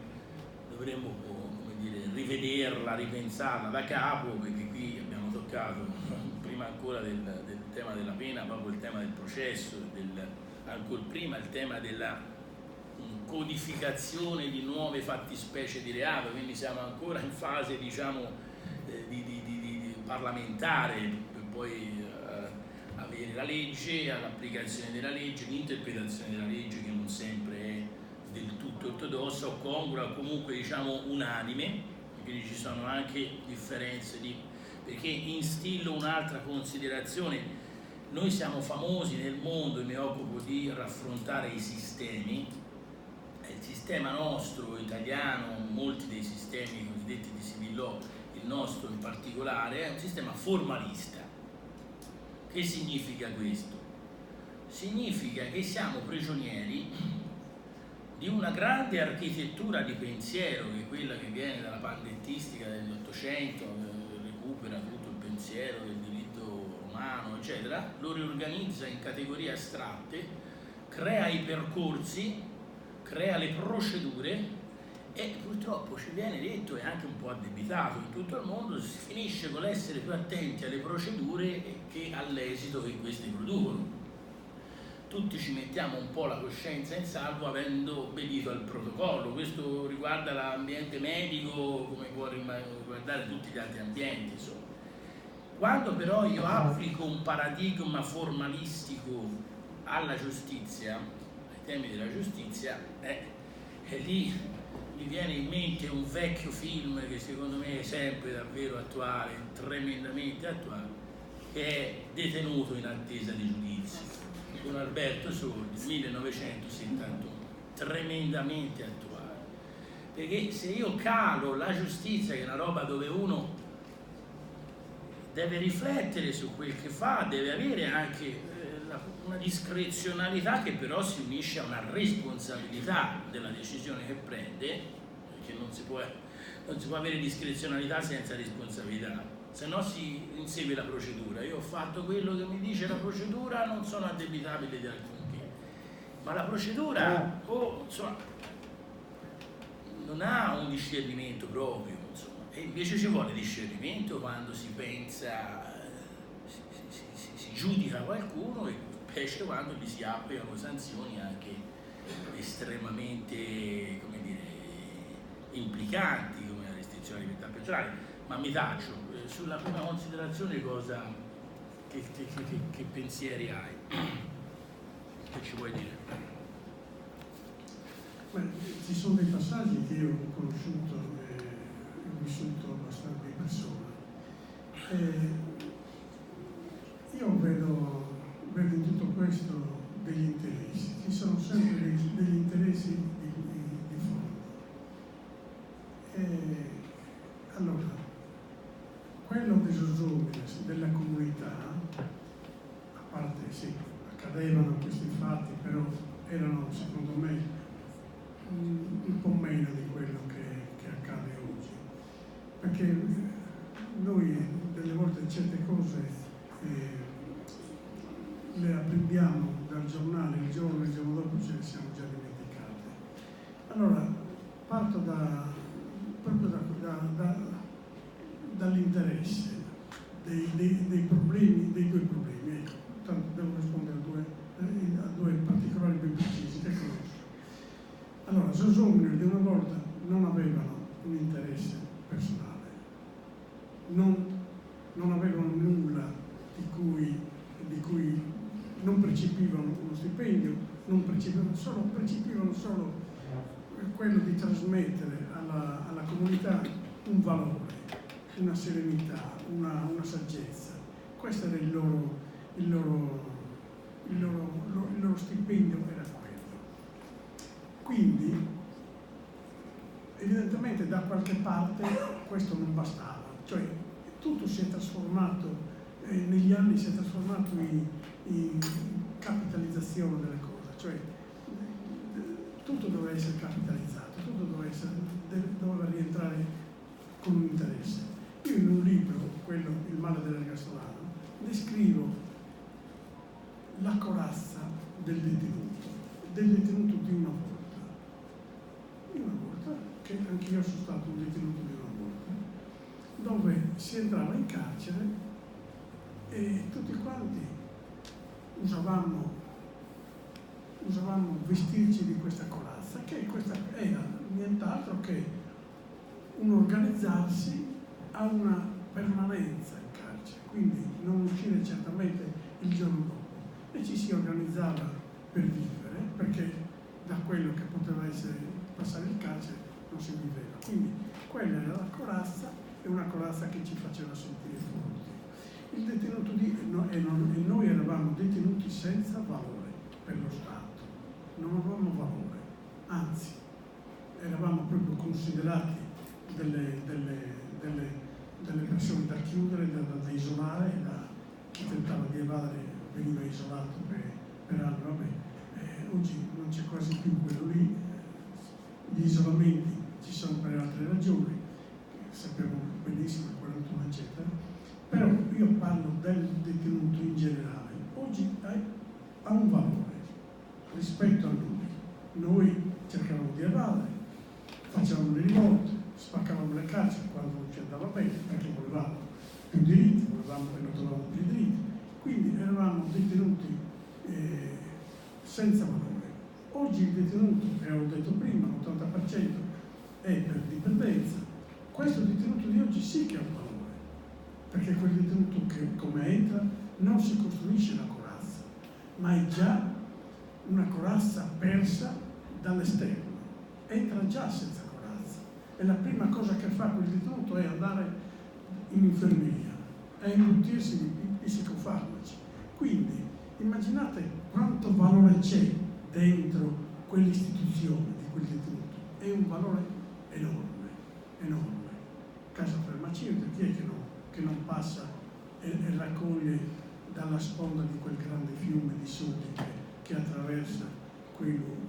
dovremmo, come dire, rivederla, ripensarla da capo, perché qui abbiamo toccato prima ancora del tema della pena, proprio il tema del processo, ancora prima il tema della codificazione di nuove fattispecie di reato, quindi siamo ancora in fase, diciamo, di parlamentare, per poi avere la legge, l'applicazione della legge, l'interpretazione della legge che non sempre è del tutto ortodossa o congrua, o comunque, diciamo, unanime, quindi ci sono anche differenze perché instillo un'altra considerazione. Noi siamo famosi nel mondo, e mi occupo di raffrontare i sistemi. Il sistema nostro italiano, molti dei sistemi cosiddetti di civil law, il nostro in particolare, è un sistema formalista. Che significa questo? Significa che siamo prigionieri di una grande architettura di pensiero, che è quella che viene dalla pandettistica dell'Ottocento, recupera tutto il pensiero del diritto romano, eccetera, lo riorganizza in categorie astratte, crea i percorsi, crea le procedure e purtroppo ci viene detto, e anche un po' addebitato in tutto il mondo, si finisce con l'essere più attenti alle procedure che all'esito che queste producono. Tutti ci mettiamo un po' la coscienza in salvo avendo obbedito al protocollo. Questo riguarda l'ambiente medico come può riguardare tutti gli altri ambienti, insomma. Quando però io applico un paradigma formalistico alla giustizia, ai temi della giustizia, lì mi viene in mente un vecchio film che secondo me è sempre davvero attuale, tremendamente attuale, che è Detenuto in attesa di giudizio, con Alberto Sordi, 1971, tremendamente attuale. Perché se io calo la giustizia, che è una roba dove uno deve riflettere su quel che fa, deve avere anche una discrezionalità che però si unisce a una responsabilità della decisione che prende, perché non si può avere discrezionalità senza responsabilità, se no si insegue la procedura. Io ho fatto quello che mi dice la procedura, non sono addebitabile di alcunché, ma la procedura insomma, non ha un discernimento proprio, insomma. E invece ci vuole discernimento quando si pensa, si giudica qualcuno, e specie quando gli si applicano sanzioni anche estremamente, come dire, implicanti, come la restrizione di libertà personale. Ma mi taccio, sulla prima considerazione che pensieri hai? Che ci vuoi dire? Beh, ci sono dei passaggi che io ho conosciuto e ho vissuto abbastanza di persona. Io vedo in tutto questo degli interessi, ci sono sempre degli interessi di fondo. Allora, quello della comunità, a parte sì, accadevano questi fatti, però erano secondo me un po' meno di quello che accade oggi, perché noi delle volte certe cose le apprendiamo dal giornale, il giorno dopo ce le siamo già dimenticate. Allora, parto proprio dall'interesse dei problemi, dei due problemi. Ecco, tanto devo rispondere a due particolari ben precisi che conosco. Allora, Sosomino di una volta non avevano un interesse personale, non avevano nulla di cui non percepivano uno stipendio, percepivano solo quello di trasmettere alla comunità un valore, una serenità, una saggezza. Questo era il loro stipendio, era quello. Quindi, evidentemente da qualche parte questo non bastava, cioè tutto si è trasformato negli anni si è trasformato in capitalizzazione delle cose, cioè tutto doveva essere capitalizzato, tutto doveva rientrare con un interesse. Io in un libro, quello Il male dell'ergastolano, descrivo la corazza del detenuto di una volta, che anche io sono stato un detenuto di una volta, dove si entrava in carcere e tutti quanti usavamo vestirci di questa corazza, che questa era nient'altro che un organizzarsi a una permanenza in carcere, quindi non uscire certamente il giorno dopo, e ci si organizzava per vivere, perché da quello che poteva essere passare il carcere non si viveva. Quindi quella era la corazza, e una corazza che ci faceva sentire forti. Il detenuto e noi eravamo detenuti senza valore per lo Stato, non avevamo valore, anzi eravamo proprio considerati delle persone da chiudere, da isolare, chi tentava di evadere veniva isolato per anni. Vabbè, oggi non c'è quasi più quello lì, gli isolamenti ci sono per altre ragioni, sappiamo benissimo, 41 eccetera, però io parlo del detenuto in generale. Oggi ha un valore rispetto a noi. Noi cercavamo di evadere, facevamo le rivolte, spaccavamo le carceri quando non ci andava bene, perché volevamo più diritti, volevamo che non trovavamo più diritti, quindi eravamo detenuti senza valore. Oggi il detenuto, e ho detto prima, l'80% è per dipendenza. Questo detenuto di oggi sì che ha un valore, perché quel detenuto che come entra non si costruisce la corazza, ma è già una corazza persa dall'esterno, entra già senza corazza, e la prima cosa che fa quel detenuto è andare in infermeria, è imbottirsi di psicofarmaci. Quindi immaginate quanto valore c'è dentro quell'istituzione di quel detenuto, è un valore enorme, enorme. Casa farmaceutica, chi è che non passa e raccoglie dalla sponda di quel grande fiume di soldi che attraversa quei luoghi?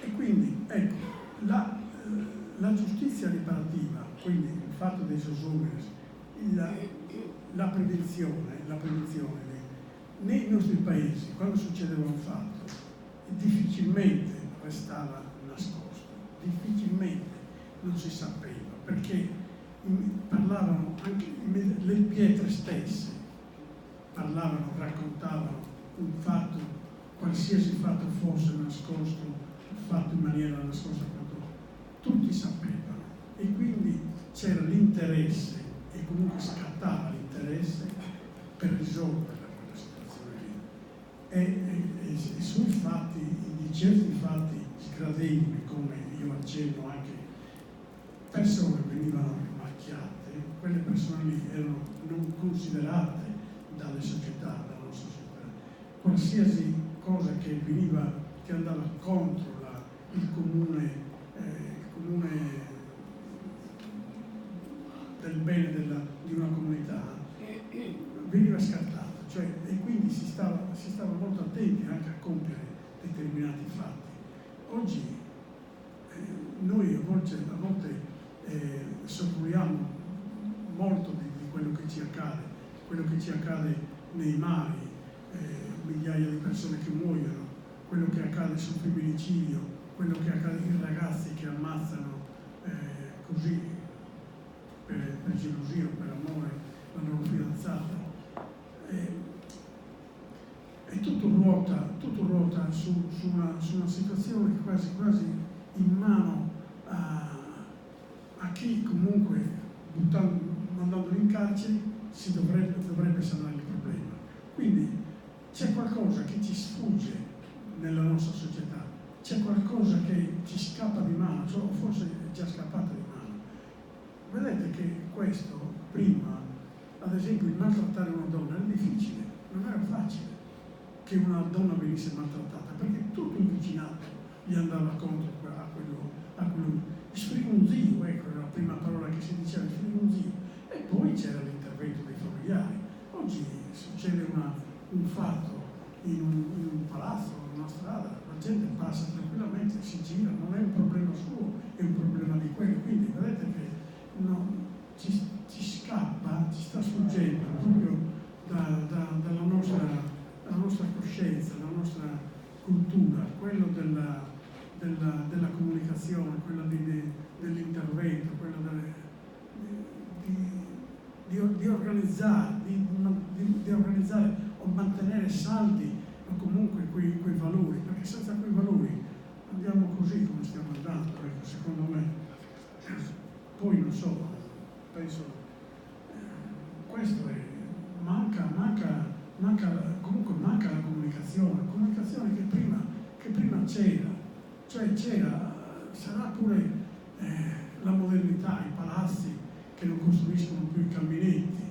E quindi ecco, la giustizia riparativa, quindi il fatto dei sosumeri, la prevenzione nei nostri paesi, quando succedeva un fatto, difficilmente restava nascosto, difficilmente non si sapeva, perché parlavano anche le pietre stesse, raccontavano un fatto, qualsiasi fatto fosse nascosto, fatto in maniera nascosta, tutti sapevano, e quindi c'era l'interesse, e comunque scattava l'interesse per risolvere quella situazione lì. E sui fatti, di certi fatti sgradevoli, come io accenno anche, persone venivano macchiate, quelle persone lì erano non considerate dalle società, dalla nostra società. Qualsiasi cosa che andava contro il comune del bene di una comunità veniva scartato, cioè, e quindi si stava molto attenti anche a compiere determinati fatti. Oggi noi a volte soffriamo molto di quello che ci accade nei mari, migliaia di persone che muoiono, quello che accade sul femminicidio, quello che accade ai ragazzi che ammazzano così per gelosia o per amore la loro fidanzata. E tutto ruota su una situazione quasi in mano a chi comunque, mandandolo in carcere, si dovrebbe sanare il problema. Quindi c'è qualcosa che ci sfugge nella nostra società, c'è qualcosa che ci scappa di mano, cioè, o forse è già scappato di mano. Vedete che questo, prima, ad esempio, il maltrattare una donna era difficile, non era facile che una donna venisse maltrattata, perché tutto il vicinato gli andava contro a quello sfrigunzio, ecco, era la prima parola che si diceva, sfrigunzio. E poi c'era l'intervento familiari. Oggi succede un fatto in un palazzo, in una strada, la gente passa tranquillamente, si gira, non è un problema suo, è un problema di quello. Quindi vedete che ci scappa, ci sta sfuggendo proprio dalla nostra coscienza, dalla nostra cultura, quello della comunicazione, quello dell'intervento, quello di organizzare o mantenere saldi o comunque quei valori, perché senza quei valori andiamo così come stiamo andando, ecco, secondo me. Poi non so, penso questo è, manca comunque la comunicazione che prima c'era, cioè sarà pure la modernità, i palazzi che non costruiscono più i caminetti.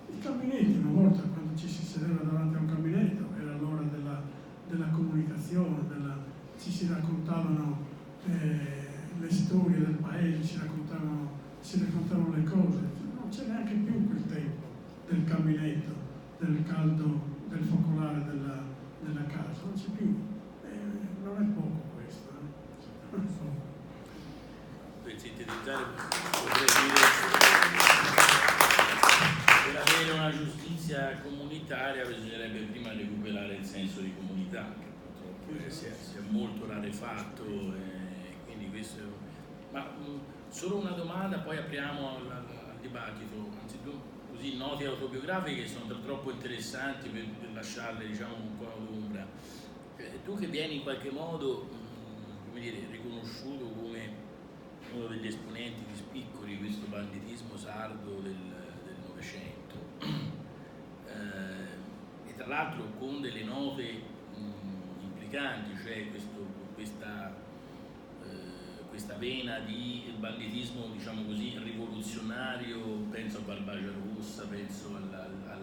I caminetti, una volta quando ci si sedeva davanti a un caminetto era l'ora della comunicazione, ci si raccontavano le storie del paese, si raccontavano le cose. Non c'è neanche più quel tempo del caminetto, del caldo, del focolare della casa, non c'è più. Non è poco questo. Non è poco. Per sintetizzare, potrei dire per avere una giustizia comunitaria bisognerebbe prima recuperare il senso di comunità, che purtroppo si è molto rarefatto, quindi questo è... Ma solo una domanda, poi apriamo al dibattito. Anzitutto, così, note autobiografiche sono troppo interessanti per lasciarle, diciamo, un po' d'ombra. Tu che vieni in qualche modo, come dire, riconosciuto come uno degli esponenti di spicco di questo banditismo sardo del Novecento, e tra l'altro con delle note implicanti, cioè questa vena di banditismo, diciamo così, rivoluzionario, penso a Barbagia Rossa, penso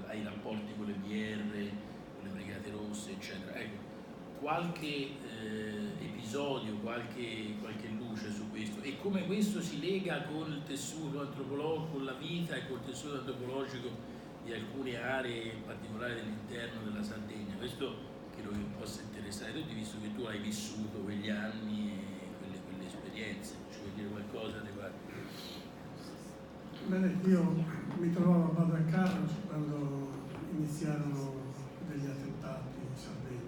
ai rapporti con le BR, con le Brigate Rosse, eccetera. Ecco, qualche episodio, qualche luce su questo, e come questo si lega con il tessuto antropologico, con la vita e col tessuto antropologico di alcune aree in particolare dell'interno della Sardegna. Questo credo che possa interessare tutti, visto che tu hai vissuto quegli anni e quelle esperienze. Ci vuoi dire qualcosa riguardo? Bene, io mi trovavo a Badr Carlos quando iniziarono degli attentati in Sardegna.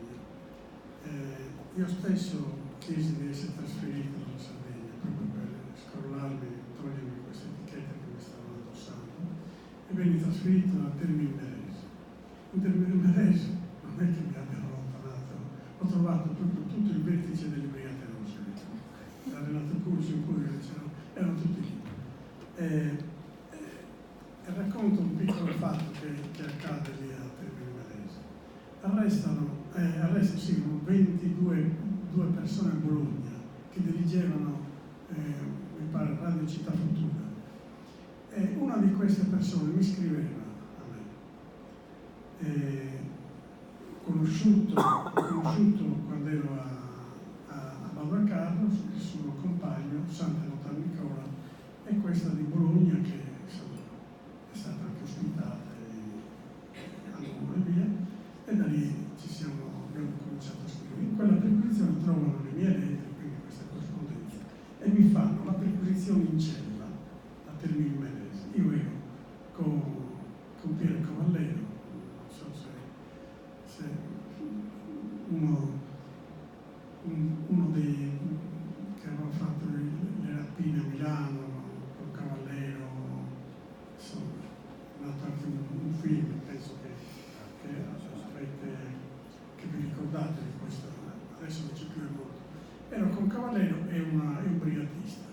Io stesso chiesi di essere trasferito in Sardegna proprio per scrollarmi, togliermi queste etichette che mi stavano addossando, e venni trasferito a Termini Imerese. In Termini Imerese non è che mi abbiano allontanato, ho trovato proprio tutto il vertice delle Brigate Rosse, da Renato Curcio in cui erano tutti lì. E racconto un piccolo fatto che accade lì a Termini Imerese. Arrestano 22 persone a Bologna che dirigevano, mi pare, Radio Città Futura. E una di queste persone mi scriveva a me, conosciuto quando ero a Badr Carlos, il suo compagno, Santa Nicola, e questa di Bologna che insomma è stata anche ospitata a Roma e via, e da lì abbiamo cominciato a scrivere. In quella perquisizione trovano le mie lettere, quindi questa corrispondenza, e mi fanno la perquisizione in cella a Termini Imerese. Io ero con Piero Cavallero, non so se uno dei che aveva fatto le rapine a Milano con Cavallero, insomma, è nato anche un film, penso che vi ricordate di questo, adesso non c'è più il mondo. Ero con Cavallero e un brigatista.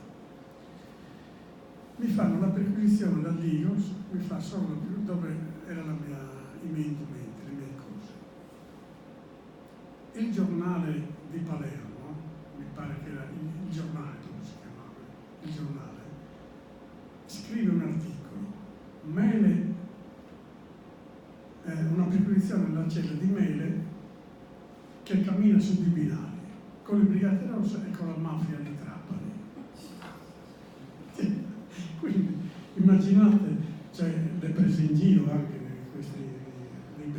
Mi fanno la perquisizione da Digos, mi fa solo dove erano i miei indumenti, le mie cose. Il giornale di Palermo, mi pare che era il giornale, come si chiamava, il giornale, scrive un articolo, Mele, una perquisizione nella cella di Mele che cammina su di binari con le Brigate Rosse e con la mafia di Trapani. Quindi immaginate, cioè, le prese in giro anche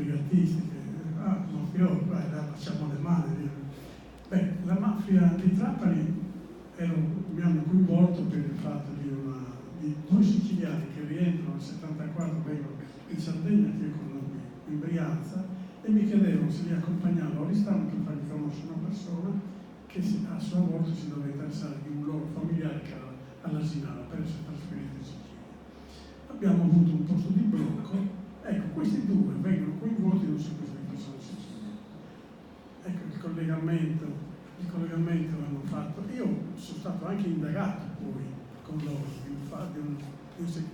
brigatistiche, mafiosi, vai, facciamo le mani. Beh, la mafia di Trapani mi hanno coinvolto per il fatto di due siciliani che rientrano nel 74, vengono in Sardegna, che io conobbi in Brianza, e mi chiedevano se li accompagnavo a Oristano per fargli conoscere una persona che a sua volta si doveva interessare di un loro familiare che era all'Asinara per essere trasferito in Sicilia. Abbiamo avuto un posto di blocco, ecco, questi due vengono coinvolti in un sequestro di persone in Sicilia. Ecco, il collegamento l'hanno fatto. Io sono stato anche indagato poi con loro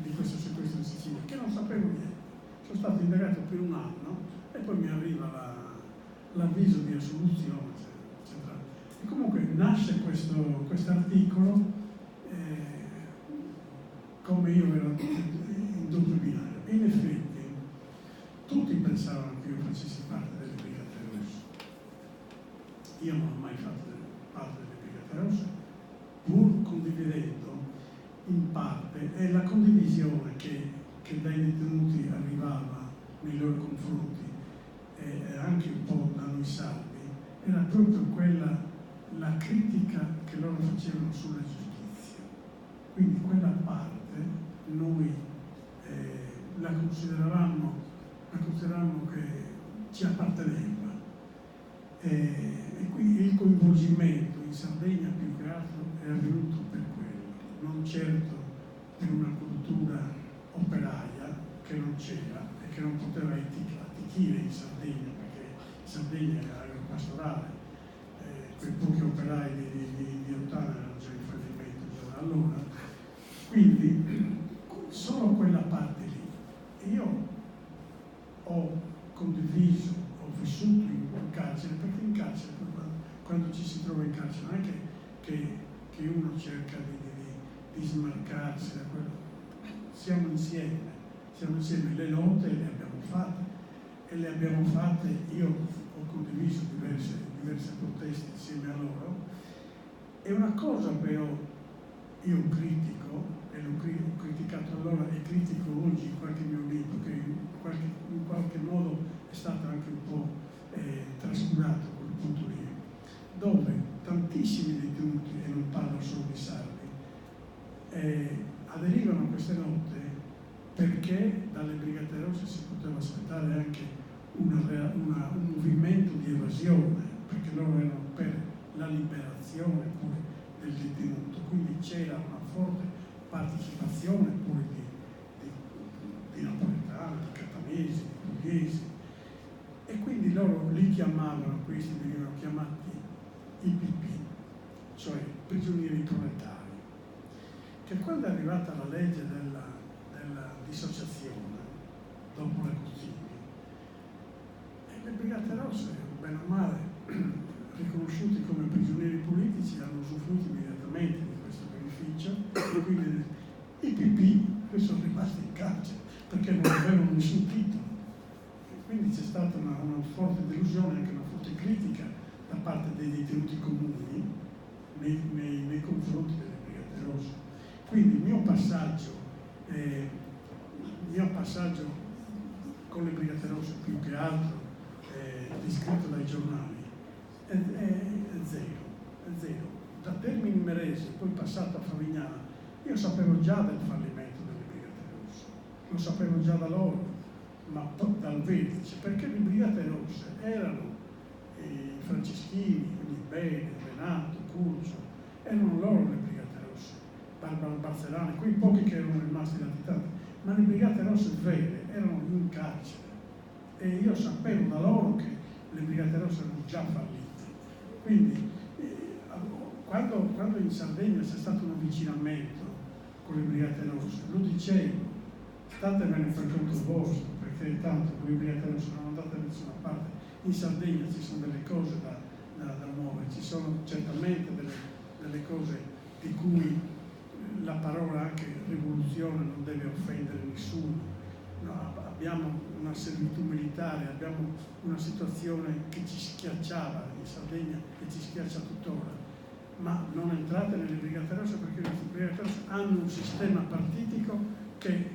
di questo sequestro in Sicilia, che non sapevo niente. Sono stato indagato per un anno e poi mi arriva l'avviso di assoluzione, eccetera. E comunque nasce questo articolo come io ero in doppio binario. E in effetti tutti pensavano che io facessi parte delle Brigate Rosse. Io non ho mai fatto parte delle Brigate Rosse, pur condividendo in parte, e la condivisione che dai detenuti arrivava nei loro confronti, e anche un po' da noi sardi, era proprio quella, la critica che loro facevano sulla giustizia. Quindi quella parte noi la consideravamo che ci apparteneva. E qui il coinvolgimento in Sardegna più che altro è avvenuto per quello, non certo per una cultura operaia che non c'era e che non poteva attichire in Sardegna, perché Sardegna era agropastorale, quei pochi operai di Ottana erano già in fallimento già da allora. Quindi solo quella parte lì. Io ho condiviso, ho vissuto in carcere, perché in carcere, quando ci si trova in carcere, non è che uno cerca di smarcarsi da quello. Siamo insieme, le lotte le abbiamo fatte, e le abbiamo fatte, io ho condiviso diverse proteste insieme a loro. E una cosa però io critico, e l'ho criticato allora e critico oggi in qualche mio libro, che in qualche modo è stato anche un po' trascurato quel punto lì, dove tantissimi detenuti, e non parlo solo di sardi, aderivano a queste lotte perché dalle Brigate Rosse si poteva aspettare anche un movimento di evasione, perché loro erano per la liberazione pure del detenuto, quindi c'era una forte partecipazione pure di napoletani, di catanesi, di pugliesi, e quindi loro li chiamavano, questi venivano chiamati IPP, cioè prigionieri proletari, che quando è arrivata la legge della dissociazione dopo la Cozzini, le Brigate Rosse, bene o male, riconosciuti come prigionieri politici, hanno usufruito immediatamente di questo beneficio, e quindi i PP sono rimasti in carcere perché non avevano nessun titolo. E quindi c'è stata una forte delusione, anche una forte critica da parte dei detenuti comuni nei confronti delle Brigate Rosse. Quindi il mio passaggio con le Brigate Rosse, più che altro descritto dai giornali, è zero. Da Termini Imerese, poi passato a Favignana, io sapevo già del fallimento delle Brigate Rosse, lo sapevo già da loro, ma dal vertice, perché le Brigate Rosse erano i franceschini, quindi Bene, Renato, Curcio, erano loro le Brigate Rosse, Barbara Barzellani, quei pochi che erano rimasti latitanti, ma le Brigate Rosse vere erano in carcere, e io sapevo da loro che le Brigate Rosse erano già fallite. Quindi quando in Sardegna c'è stato un avvicinamento con le Brigate Rosse, lo dicevo, statevene per conto vostro, perché tanto con le Brigate Rosse non andate da nessuna parte. In Sardegna ci sono delle cose da muovere, ci sono certamente delle cose di cui la parola anche rivoluzione non deve offendere nessuno. No, abbiamo una servitù militare, abbiamo una situazione che ci schiacciava in Sardegna, che ci schiaccia tuttora, ma non entrate nelle Brigate Rosse, perché le Brigate Rosse hanno un sistema partitico che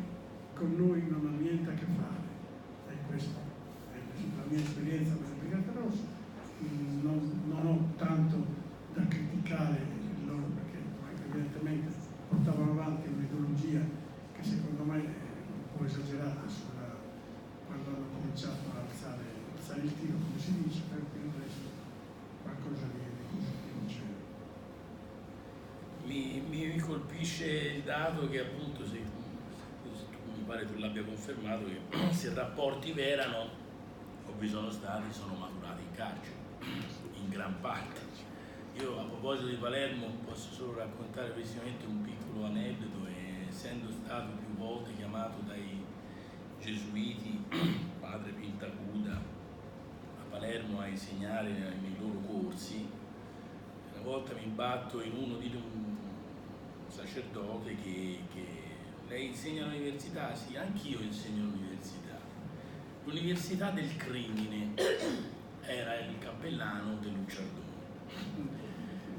con noi non ha niente a che fare, e questo è il mia esperienza con le Brigate Rosse, non ho tanto da criticare loro, perché evidentemente portavano avanti un'ideologia che secondo me è un po' esagerata quando hanno cominciato a alzare il tiro, come si dice, per il resto qualcosa di c'era. Mi colpisce il dato che appunto, se mi pare tu l'abbia confermato, che se rapporti verano, o vi sono stati, sono maturati in carcere, in gran parte. Io a proposito di Palermo posso solo raccontare brevissimamente un piccolo aneddoto, essendo stato più volte chiamato dai gesuiti, padre Pintacuda, a Palermo a insegnare nei loro corsi. Una volta mi imbatto in uno di un sacerdote che lei insegna all'università, sì, anch'io insegno all'università. L'università del crimine era il cappellano De Lucciardone,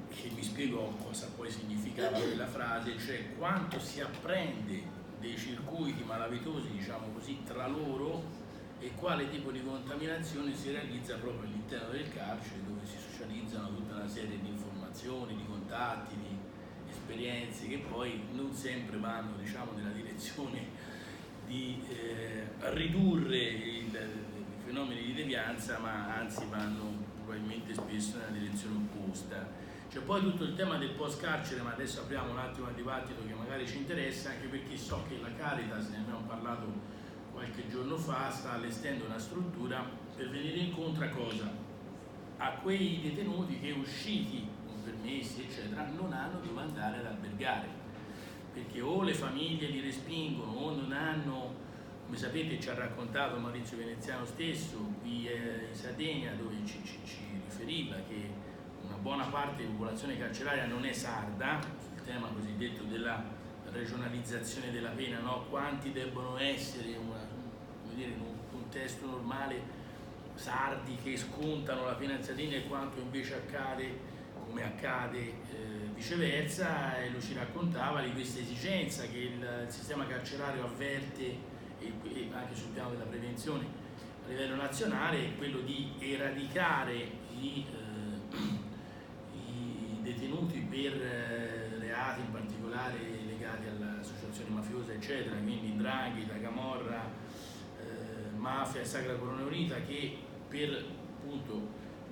che mi spiegò cosa poi significava quella frase, cioè quanto si apprende dei circuiti malavitosi, diciamo così, tra loro, e quale tipo di contaminazione si realizza proprio all'interno del carcere, dove si socializzano tutta una serie di informazioni, di contatti, di esperienze che poi non sempre vanno, diciamo, nella direzione di ridurre i fenomeni di devianza, ma anzi vanno probabilmente spesso nella direzione opposta. C'è poi tutto il tema del post carcere, ma adesso apriamo un attimo al dibattito che magari ci interessa, anche perché so che la Caritas, ne abbiamo parlato qualche giorno fa, sta allestendo una struttura per venire incontro a cosa? A quei detenuti che usciti con permessi eccetera non hanno dove andare ad albergare, perché o le famiglie li respingono o non hanno, come sapete ci ha raccontato Maurizio Veneziano stesso qui in Sardegna, dove ci riferiva che una buona parte di popolazione carceraria non è sarda, sul tema cosiddetto della regionalizzazione della pena, no? Quanti debbono essere in un contesto normale sardi che scontano la pena in Sardegna e quanto invece accade, come accade viceversa, e lui ci raccontava di questa esigenza che il sistema carcerario avverte, e anche sul piano della prevenzione a livello nazionale, è quello di eradicare i detenuti per reati in particolare legati alle associazioni mafiose eccetera, quindi 'ndrangheta, camorra, mafia e Sacra Corona Unita, che per appunto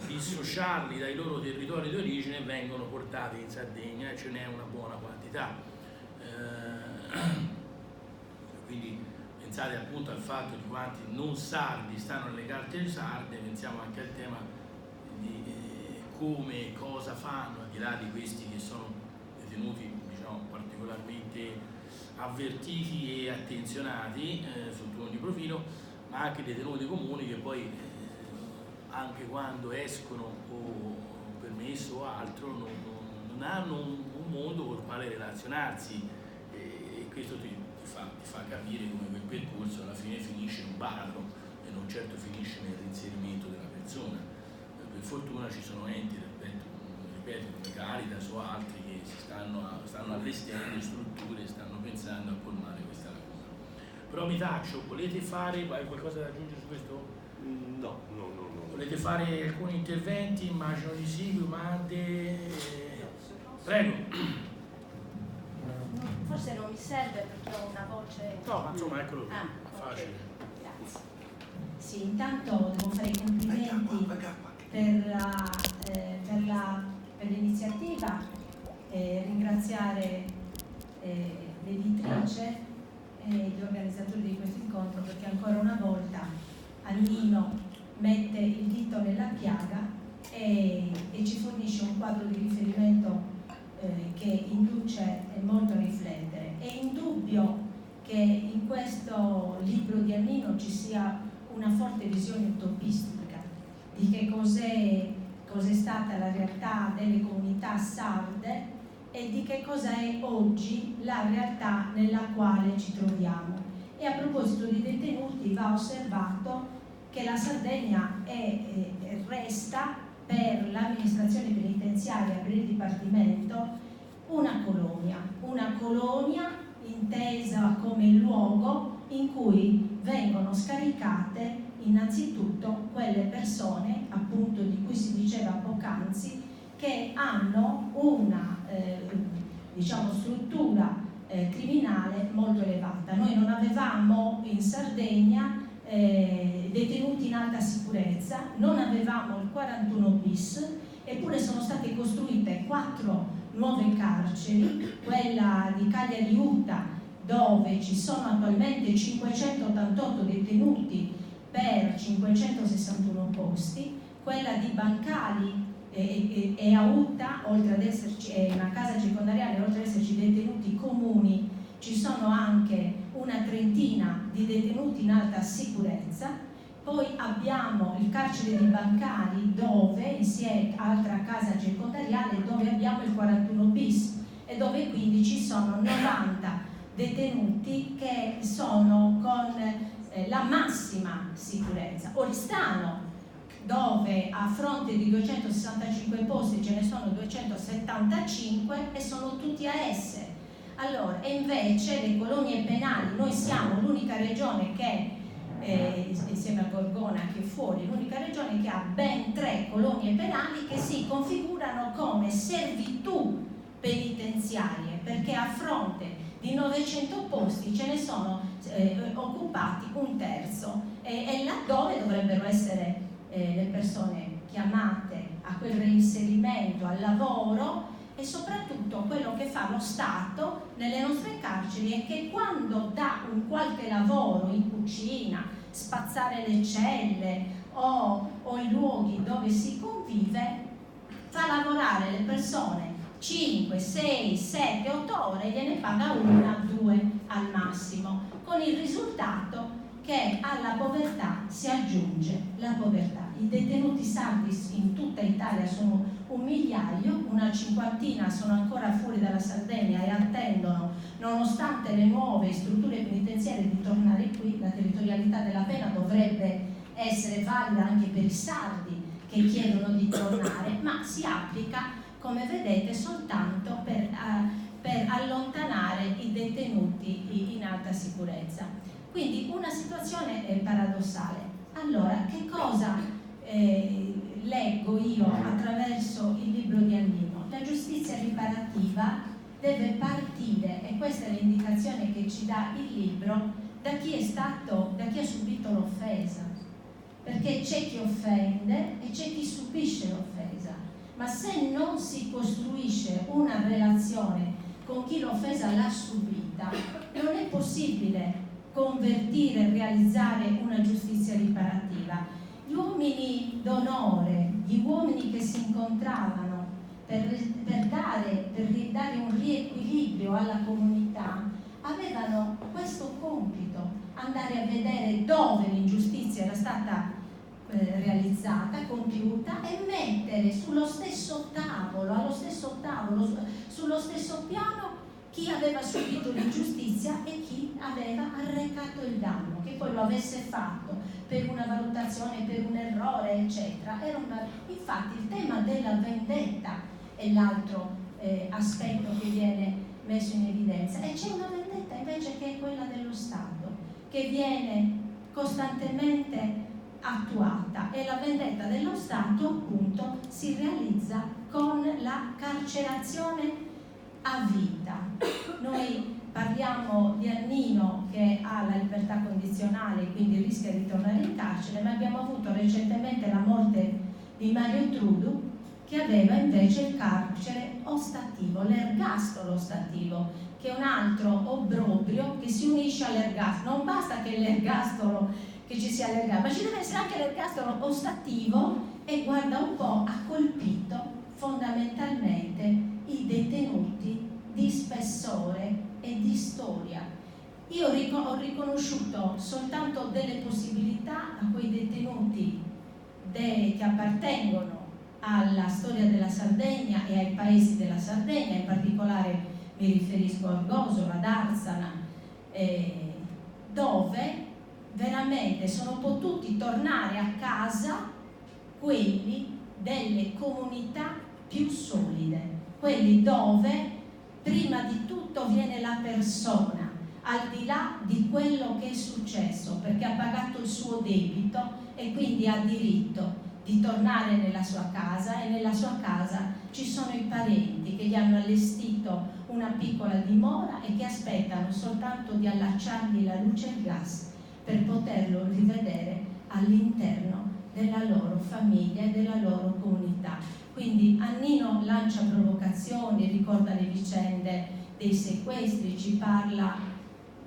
dissociarli dai loro territori di origine vengono portati in Sardegna, e ce n'è una buona quantità. Quindi pensate appunto al fatto di quanti non sardi stanno nelle carceri sarde, pensiamo anche al tema di come e cosa fanno, al di là di questi che sono detenuti, diciamo, particolarmente avvertiti e attenzionati sotto ogni profilo, ma anche detenuti comuni che poi anche quando escono o permesso o altro non hanno un mondo col quale relazionarsi, e questo ti fa capire come quel percorso alla fine finisce in un baratro e non certo finisce nel reinserimento della persona. Per fortuna ci sono enti, ripeto, come Caritas o altri che stanno allestendo strutture e stanno pensando a colmare questa lacuna. Però mi taccio, volete fare, hai qualcosa da aggiungere su questo? No. Volete fare alcuni interventi? Immagino di sì, domande? Prego. Forse non mi serve perché ho una voce... No, ma insomma, eccolo qui, facile. Okay. Grazie. Sì, intanto devo fare i complimenti per l'iniziativa, ringraziare l'editrice e gli organizzatori di questo incontro, perché ancora una volta Annino mette il dito nella piaga e ci fornisce un quadro di riferimento che induce molto a riflettere. È indubbio che in questo libro di Annino ci sia una forte visione utopistica di che cos'è stata la realtà delle comunità sarde e di che cosa è oggi la realtà nella quale ci troviamo. E a proposito di detenuti va osservato che la Sardegna resta per l'amministrazione penitenziaria, per il Dipartimento, una colonia intesa come luogo in cui vengono scaricate innanzitutto quelle persone, appunto, di cui si diceva poc'anzi, che hanno una diciamo struttura criminale molto elevata. Noi non avevamo in Sardegna detenuti in alta sicurezza, non avevamo il 41 bis, eppure sono state costruite 4 nuove carceri, quella di Cagliari Uta, dove ci sono attualmente 588 detenuti per 561 posti, quella di Bancali e a Uta, oltre ad esserci una casa circondariale, oltre ad esserci detenuti comuni, ci sono anche una trentina di detenuti in alta sicurezza. Poi abbiamo il carcere di Bancali, dove insieme a altra casa circondariale, dove abbiamo il 41 bis e dove quindi ci sono 90 detenuti che sono con la massima sicurezza. Oristano, dove a fronte di 265 posti ce ne sono 275 e sono tutti AS. Allora, e invece le colonie penali, noi siamo l'unica regione che, insieme a Gorgona che è fuori, l'unica regione che ha ben 3 colonie penali che si configurano come servitù penitenziarie, perché a fronte di 900 posti ce ne sono occupati un terzo, e laddove dovrebbero essere le persone chiamate a quel reinserimento al lavoro. E soprattutto quello che fa lo Stato nelle nostre carceri è che quando dà un qualche lavoro in cucina, spazzare le celle o i luoghi dove si convive, fa lavorare le persone 5, 6, 7, 8 ore e gliene paga 1, 2 al massimo, con il risultato che alla povertà si aggiunge la povertà. I detenuti sardi in tutta Italia sono 1 migliaio, una cinquantina sono ancora fuori dalla Sardegna e attendono, nonostante le nuove strutture penitenziarie, di tornare qui. La territorialità della pena dovrebbe essere valida anche per i sardi che chiedono di tornare, ma si applica, come vedete, soltanto per allontanare i detenuti in alta sicurezza. Quindi una situazione paradossale. Allora, che cosa leggo io attraverso il libro di Annino? La giustizia riparativa deve partire, e questa è l'indicazione che ci dà il libro, da chi ha subito l'offesa, perché c'è chi offende e c'è chi subisce l'offesa, ma se non si costruisce una relazione con chi l'offesa l'ha subita, non è possibile convertire e realizzare una giustizia riparativa. Gli uomini d'onore, gli uomini che si incontravano per ridare un riequilibrio alla comunità, avevano questo compito: andare a vedere dove l'ingiustizia era stata realizzata, compiuta, e mettere sullo stesso tavolo, sullo stesso piano, chi aveva subito l'ingiustizia e chi aveva arrecato il danno, che poi lo avesse fatto per una valutazione, per un errore, eccetera. Infatti il tema della vendetta è l'altro aspetto che viene messo in evidenza, e c'è una vendetta invece che è quella dello Stato, che viene costantemente attuata, e la vendetta dello Stato appunto si realizza con la carcerazione a vita. Noi parliamo di Annino che ha la libertà condizionale, quindi rischia di tornare in carcere, ma abbiamo avuto recentemente la morte di Mario Trudu, che aveva invece il carcere ostativo, l'ergastolo ostativo, che è un altro obbrobrio che si unisce all'ergastolo. Non basta che l'ergastolo, che ci sia l'ergastolo, ma ci deve essere anche l'ergastolo ostativo, e guarda un po', ha colpito fondamentalmente i detenuti di spessore e di storia. Io ho riconosciuto soltanto delle possibilità a quei detenuti che appartengono alla storia della Sardegna e ai paesi della Sardegna, in particolare mi riferisco a Orgosolo, ad Arzana, dove veramente sono potuti tornare a casa quelli delle comunità più solide, quelli dove prima di tutto viene la persona al di là di quello che è successo, perché ha pagato il suo debito e quindi ha diritto di tornare nella sua casa, e nella sua casa ci sono i parenti che gli hanno allestito una piccola dimora e che aspettano soltanto di allacciargli la luce e il gas per poterlo rivedere all'interno della loro famiglia e della loro comunità. Quindi Annino lancia provocazioni, ricorda le vicende dei sequestri, ci parla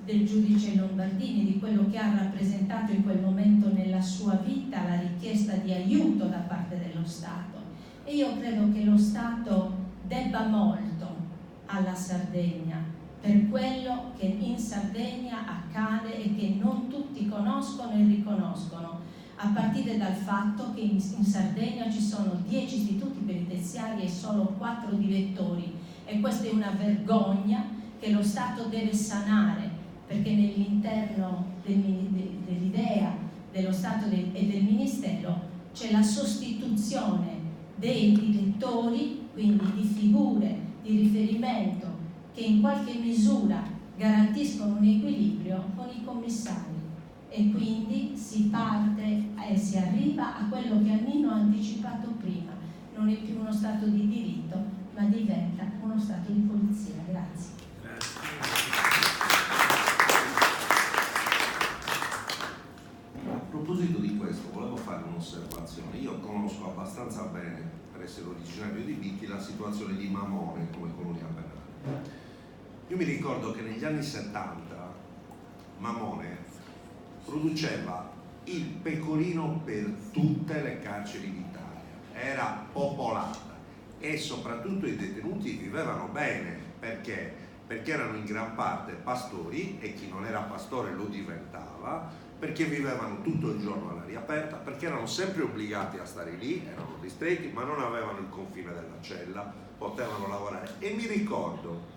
del giudice Lombardini, di quello che ha rappresentato in quel momento nella sua vita la richiesta di aiuto da parte dello Stato. E io credo che lo Stato debba molto alla Sardegna per quello che in Sardegna accade e che non tutti conoscono e riconoscono, a partire dal fatto che in Sardegna ci sono 10 istituti penitenziari e solo 4 direttori, e questa è una vergogna che lo Stato deve sanare, perché nell'interno dell'idea dello Stato e del Ministero c'è la sostituzione dei direttori, quindi di figure di riferimento che in qualche misura garantiscono un equilibrio con i commissari, e quindi si parte e si arriva a quello che Annino ha anticipato prima: non è più uno Stato di diritto, ma diventa uno Stato di polizia. Grazie. A proposito di questo, volevo fare un'osservazione. Io conosco abbastanza bene, per essere originario di Vicchi, la situazione di Mamone come colonia penale. Io mi ricordo che negli anni 70 Mamone produceva il pecorino per tutte le carceri d'Italia, era popolata, e soprattutto i detenuti vivevano bene. Perché? Perché erano in gran parte pastori, e chi non era pastore lo diventava, perché vivevano tutto il giorno all'aria aperta, perché erano sempre obbligati a stare lì, erano ristretti, ma non avevano il confine della cella, potevano lavorare. E mi ricordo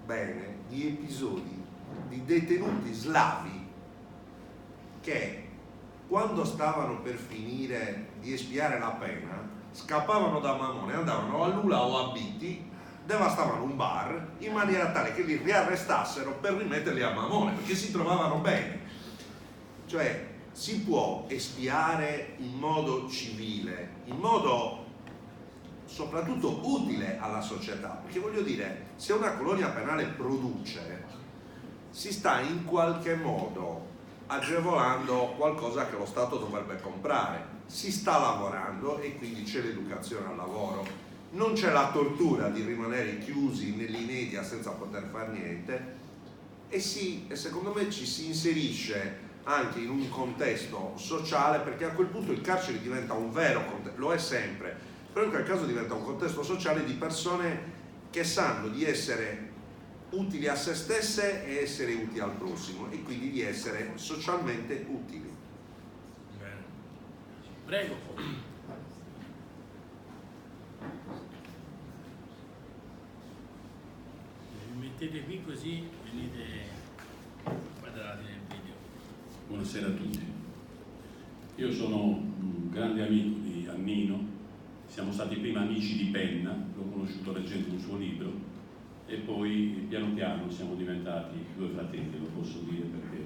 bene di episodi di detenuti slavi che, quando stavano per finire di espiare la pena, scappavano da Mamone, andavano a Lula o a Biti, devastavano un bar in maniera tale che li riarrestassero per rimetterli a Mamone, perché si trovavano bene. Cioè, si può espiare in modo civile, in modo soprattutto utile alla società, perché voglio dire, se una colonia penale produce, si sta in qualche modo agevolando qualcosa che lo Stato dovrebbe comprare. Si sta lavorando e quindi c'è l'educazione al lavoro, non c'è la tortura di rimanere chiusi nell'inedia senza poter fare niente, e secondo me ci si inserisce anche in un contesto sociale, perché a quel punto il carcere diventa un vero contesto, lo è sempre, però in quel caso diventa un contesto sociale di persone che sanno di essere utili a se stesse e essere utili al prossimo, e quindi di essere socialmente utili. Bene. Prego. Vi mettete qui così venite quadrati nel video. Buonasera a tutti. Io sono un grande amico di Annino, siamo stati prima amici di penna, l'ho conosciuto leggendo un suo libro, e poi piano piano siamo diventati 2 fratelli, lo posso dire, perché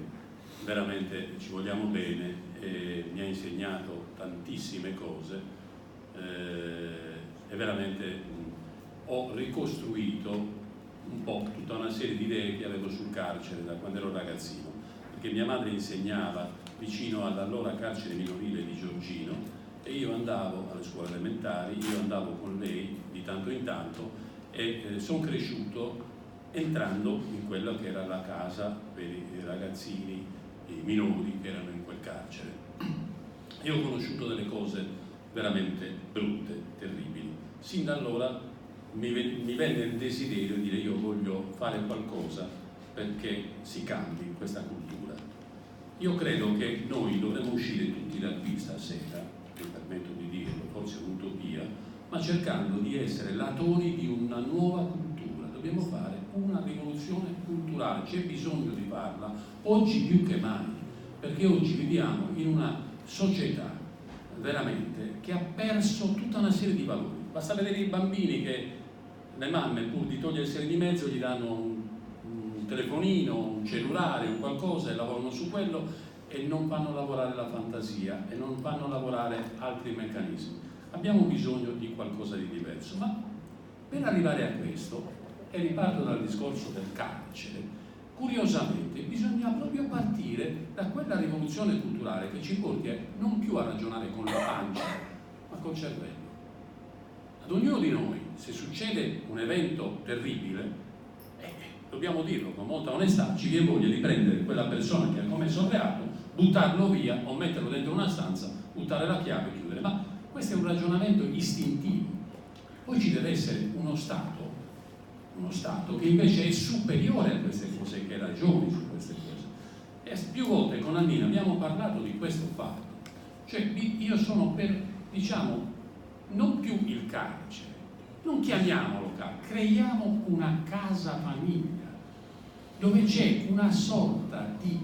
veramente ci vogliamo bene, e mi ha insegnato tantissime cose, e veramente ho ricostruito un po' tutta una serie di idee che avevo sul carcere da quando ero ragazzino, perché mia madre insegnava vicino all'allora carcere minorile di Giorgino, e io andavo alle scuole elementari, io andavo con lei di tanto in tanto, e sono cresciuto entrando in quella che era la casa per i ragazzini, i minori che erano in quel carcere. Io ho conosciuto delle cose veramente brutte, terribili. Sin da allora mi venne il desiderio di dire: io voglio fare qualcosa perché si cambi questa cultura. Io credo che noi dovremmo uscire tutti da qui stasera, mi permetto di dirlo, forse è un'utopia, ma cercando di essere latori di una nuova cultura. Dobbiamo fare una rivoluzione culturale, c'è bisogno di farla oggi più che mai, perché oggi viviamo in una società veramente che ha perso tutta una serie di valori. Basta vedere i bambini che le mamme, pur di toglierseli di mezzo, gli danno un telefonino, un cellulare, un qualcosa, e lavorano su quello e non fanno lavorare la fantasia e non fanno lavorare altri meccanismi. Abbiamo bisogno di qualcosa di diverso, ma per arrivare a questo, e riparto dal discorso del carcere, curiosamente bisogna proprio partire da quella rivoluzione culturale che ci porti non più a ragionare con la pancia, ma col cervello. Ad ognuno di noi, se succede un evento terribile, dobbiamo dirlo con molta onestà, ci viene voglia di prendere quella persona che ha commesso il reato, buttarlo via o metterlo dentro una stanza, buttare la chiave e chiudere. Ma questo è un ragionamento istintivo. Poi ci deve essere uno Stato che invece è superiore a queste cose, che ragioni su queste cose. E più volte con Annina abbiamo parlato di questo fatto. Cioè io sono per, diciamo, non più il carcere, non chiamiamolo carcere, creiamo una casa famiglia dove c'è una sorta di,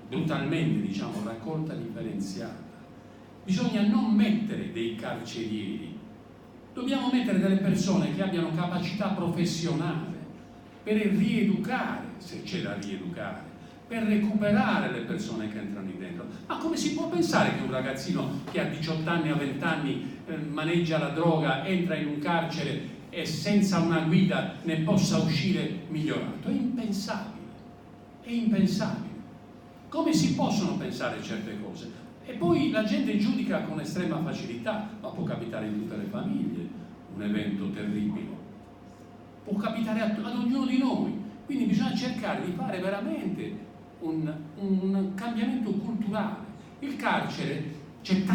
brutalmente diciamo, raccolta differenziata. Bisogna non mettere dei carcerieri, dobbiamo mettere delle persone che abbiano capacità professionale per rieducare, se c'è da rieducare, per recuperare le persone che entrano lì dentro. Ma come si può pensare che un ragazzino che a 18 anni, a 20 anni maneggia la droga, entra in un carcere e senza una guida ne possa uscire migliorato? È impensabile, è impensabile. Come si possono pensare certe cose? E poi la gente giudica con estrema facilità, ma può capitare in tutte le famiglie un evento terribile, può capitare ad ognuno di noi. Quindi bisogna cercare di fare veramente un cambiamento culturale. Il carcere,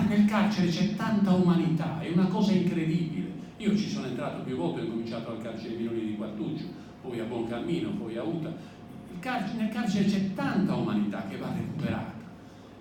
nel carcere c'è tanta umanità, è una cosa incredibile. Io ci sono entrato più volte, ho cominciato al carcere minori di Quartuccio, poi a Boncammino, poi a Uta. Nel carcere c'è tanta umanità che va recuperata.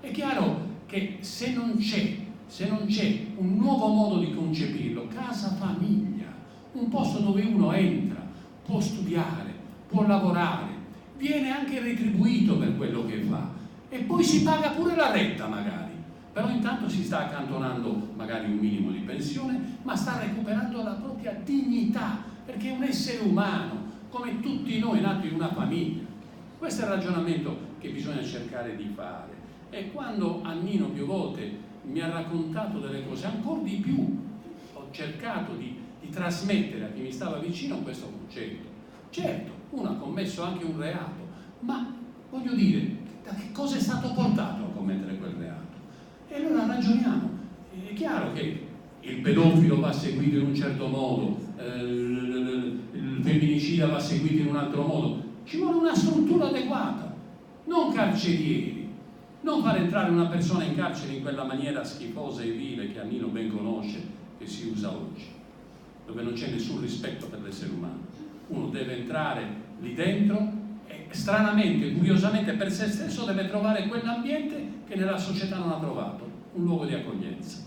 È chiaro che se non c'è un nuovo modo di concepirlo, casa famiglia, un posto dove uno entra, può studiare, può lavorare, viene anche retribuito per quello che fa e poi si paga pure la retta magari, però intanto si sta accantonando magari un minimo di pensione, ma sta recuperando la propria dignità, perché è un essere umano come tutti noi nati in una famiglia. Questo è il ragionamento che bisogna cercare di fare. E quando Annino più volte mi ha raccontato delle cose, ancora di più ho cercato di trasmettere a chi mi stava vicino questo concetto. Certo, uno ha commesso anche un reato, ma voglio dire, da che cosa è stato portato a commettere quel reato? E allora ragioniamo. È chiaro che il pedofilo va seguito in un certo modo, il femminicida va seguito in un altro modo. Ci vuole una struttura adeguata, non carcerieri. Non far entrare una persona in carcere in quella maniera schifosa e vile che Annino ben conosce, che si usa oggi, dove non c'è nessun rispetto per l'essere umano. Uno deve entrare lì dentro e stranamente, curiosamente, per se stesso deve trovare quell'ambiente che nella società non ha trovato, un luogo di accoglienza.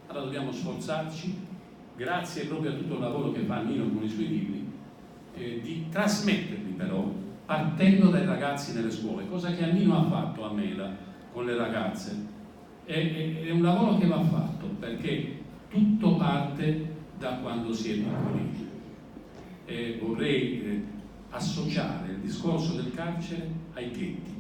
Allora dobbiamo sforzarci, grazie proprio a tutto il lavoro che fa Annino con i suoi libri, di trasmetterli però partendo dai ragazzi nelle scuole, cosa che Annino ha fatto a Mela con le ragazze. È un lavoro che va fatto perché tutto parte da quando si è piccolini. E vorrei associare il discorso del carcere ai ghetti.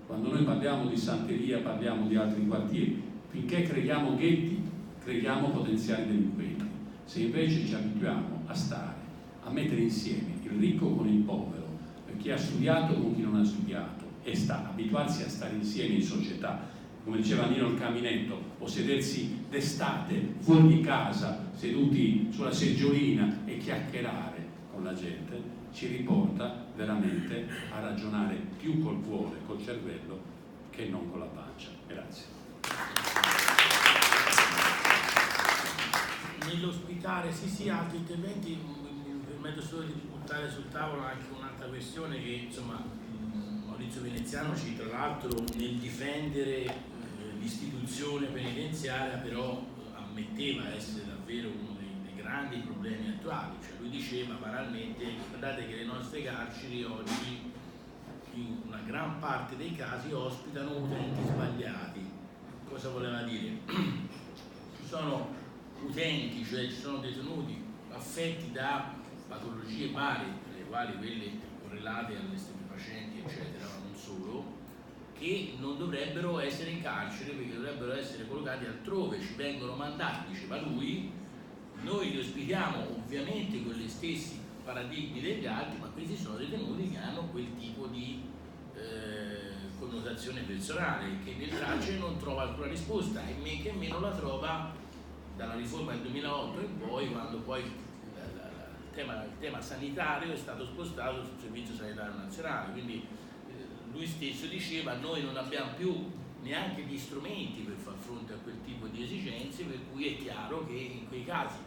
Quando noi parliamo di Santeria, parliamo di altri quartieri. Finché creiamo ghetti, creiamo potenziali delinquenti. Se invece ci abituiamo a stare, a mettere insieme il ricco con il povero, chi ha studiato con chi non ha studiato, e abituarsi a stare insieme in società, come diceva Nino il caminetto, o sedersi d'estate fuori di casa, seduti sulla seggiolina e chiacchierare con la gente, ci riporta veramente a ragionare più col cuore, col cervello, che non con la pancia. Grazie. Nell'ospitare altri interventi, mi permetto solo di buttare sul tavolo anche un'altra questione che insomma Maurizio Veneziano tra l'altro nel difendere l'istituzione penitenziaria però ammetteva essere davvero uno dei grandi problemi attuali, cioè lui diceva banalmente: guardate che le nostre carceri oggi in una gran parte dei casi ospitano utenti sbagliati. Cosa voleva dire? Ci sono utenti, cioè ci sono detenuti affetti da patologie varie, tra le quali quelle correlate alle stupefacenti eccetera, ma non solo, che non dovrebbero essere in carcere perché dovrebbero essere collocati altrove, ci vengono mandati, diceva lui, noi li ospitiamo ovviamente con gli stessi paradigmi degli altri, ma questi sono detenuti che hanno quel tipo di connotazione personale che nel carcere non trova alcuna risposta e men che meno la trova dalla riforma del 2008 in poi, quando poi il tema sanitario è stato spostato sul Servizio Sanitario Nazionale, quindi lui stesso diceva noi non abbiamo più neanche gli strumenti per far fronte a quel tipo di esigenze, per cui è chiaro che in quei casi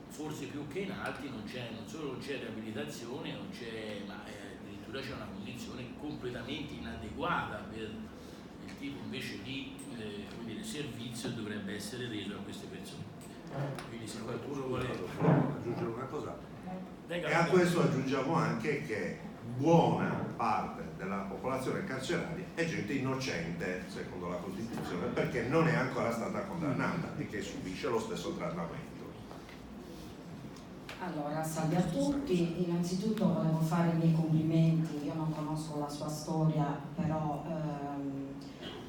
forse più che in altri non solo non c'è riabilitazione, non c'è, ma addirittura c'è una condizione completamente inadeguata per il tipo invece di servizio che dovrebbe essere reso a queste persone. Quindi se qualcuno vuole aggiungere una cosa, e a questo aggiungiamo anche che buona parte della popolazione carceraria è gente innocente secondo la Costituzione perché non è ancora stata condannata e che subisce lo stesso trattamento. Allora, salve a tutti, innanzitutto volevo fare i miei complimenti, io non conosco la sua storia, però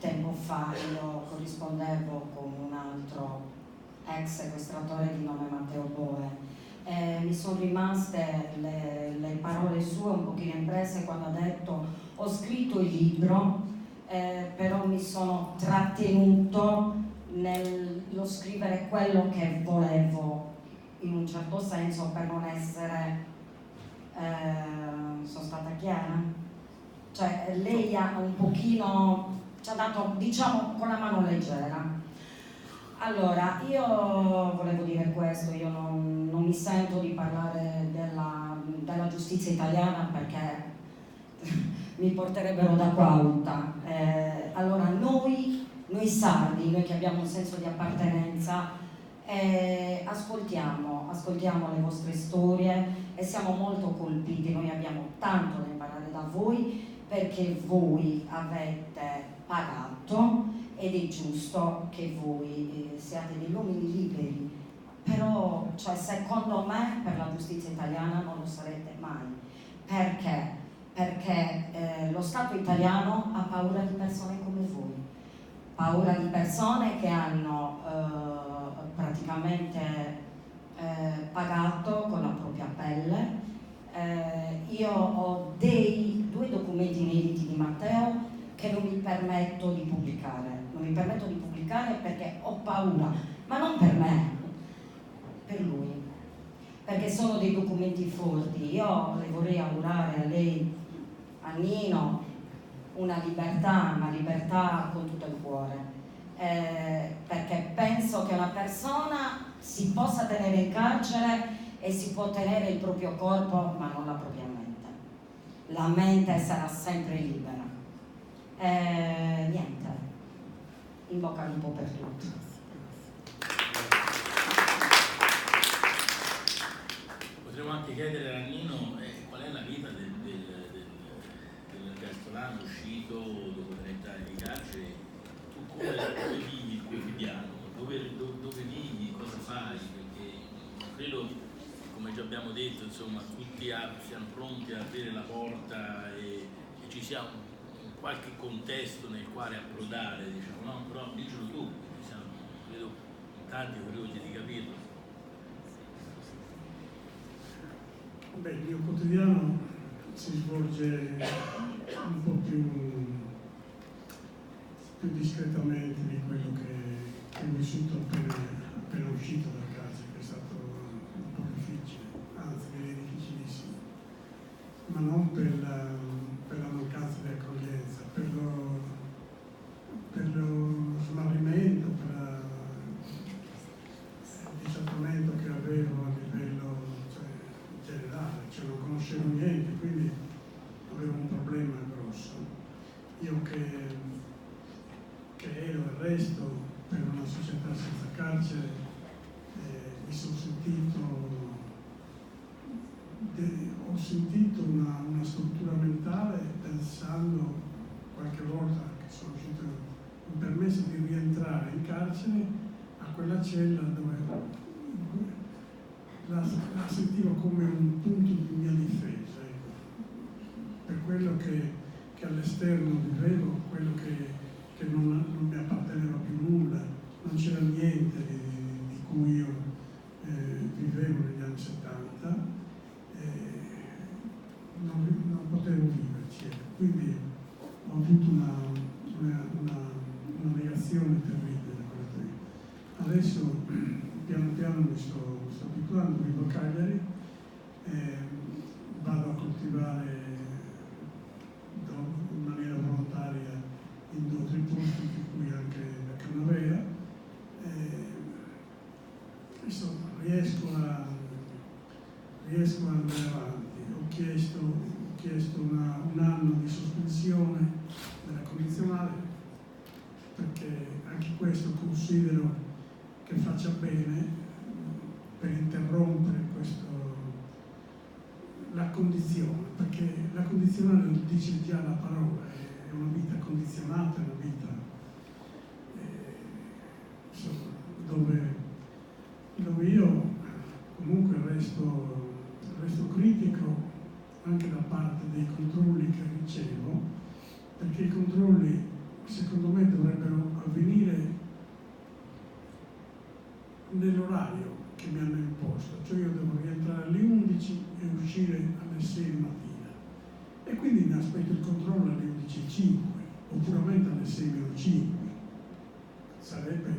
tempo fa io corrispondevo con un altro ex sequestratore di nome Matteo Boe. Mi sono rimaste le parole sue un pochino impresse quando ha detto ho scritto il libro, però mi sono trattenuto nello scrivere quello che volevo in un certo senso per non essere sono stata chiara? Cioè lei ha un pochino ci ha dato diciamo con la mano leggera. Allora, io volevo dire questo, io non mi sento di parlare della giustizia italiana perché mi porterebbero da qua alta. Allora, noi sardi, noi che abbiamo un senso di appartenenza, ascoltiamo le vostre storie e siamo molto colpiti, noi abbiamo tanto da imparare da voi perché voi avete pagato ed è giusto che voi siate degli uomini liberi, però cioè, secondo me per la giustizia italiana non lo sarete mai. Perché? Perché lo Stato italiano ha paura di persone come voi, paura di persone che hanno praticamente pagato con la propria pelle. Io ho due documenti inediti di Matteo che non mi permetto di pubblicare. Non mi permetto di pubblicare perché ho paura, ma non per me, per lui, perché sono dei documenti forti. Io le vorrei augurare a lei, a Nino, una libertà con tutto il cuore, perché penso che una persona si possa tenere in carcere e si può tenere il proprio corpo, ma non la propria mente. La mente sarà sempre libera. Niente, in bocca al lupo per tutti. Potremmo anche chiedere a Nino qual è la vita del cartolano uscito dopo 30 anni di carcere. Tu come vivi il quotidiano? Dove vivi? Cosa fai? Perché credo, come già abbiamo detto, insomma, tutti siano pronti a aprire la porta e ci sia qualche contesto nel quale approdare, diciamo, no? Però dicelo tu, perché siamo, credo, tanti curiosi di capirlo. Beh, il mio quotidiano si svolge un po' più discretamente di quello che ho vissuto appena uscito dal carcere, che è stato un po' difficile, anzi direi difficilissimo, ma non per la mancanza di accoglienza, per lo smarrimento, per il disappuntamento che avevo a livello generale, cioè non conoscevo niente, quindi avevo un problema grosso. Io che ero e resto per una società senza carcere, mi sono ho sentito una struttura mentale pensando qualche volta che sono uscito, mi ha permesso di rientrare in carcere a quella cella dove la sentivo come un punto di mia difesa, ecco. che all'esterno vivevo, quello che non mi apparteneva più nulla, non c'era niente di cui io vivevo negli anni 70, non potevo viverci. Quindi ho avuto una negazione terribile da quella cosa. Adesso piano piano mi sto abituando, vivo a Cagliari, vado a coltivare in maniera volontaria in 2 o 3 posti, di cui anche la Canavera. Insomma, riesco a andare avanti. Ho chiesto un anno di sospensione della condizionale, perché anche questo considero che faccia bene per interrompere la condizione, perché la condizionale non dice già la parola, è una vita condizionata, è una vita insomma, dove io comunque resto critico anche da parte dei controlli che ricevo, perché i controlli secondo me dovrebbero avvenire nell'orario che mi hanno imposto, cioè io devo rientrare alle 11 e uscire alle 6 di mattina, e quindi mi aspetto il controllo alle 11:05 oppure alle 6:05, sarebbe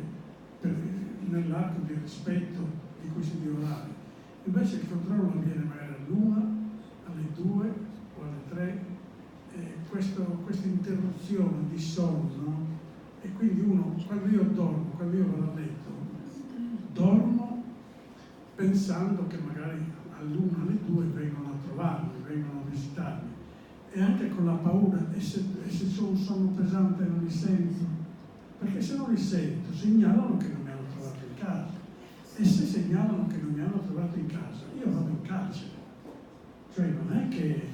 nell'arco di rispetto di questi 2 orari. Invece il controllo avviene magari all'1, alle 2 o alle 3, questa interruzione di sonno, e quindi uno, quando io vado a letto, dormo pensando che magari all'1, alle 2 vengono a trovarmi, vengono a visitarmi, e anche con la paura, e se c'ho un sonno pesante non li sento, perché se non li sento segnalano che non mi hanno trovato in casa, e se segnalano che non mi hanno trovato in casa io vado in carcere. Cioè non è che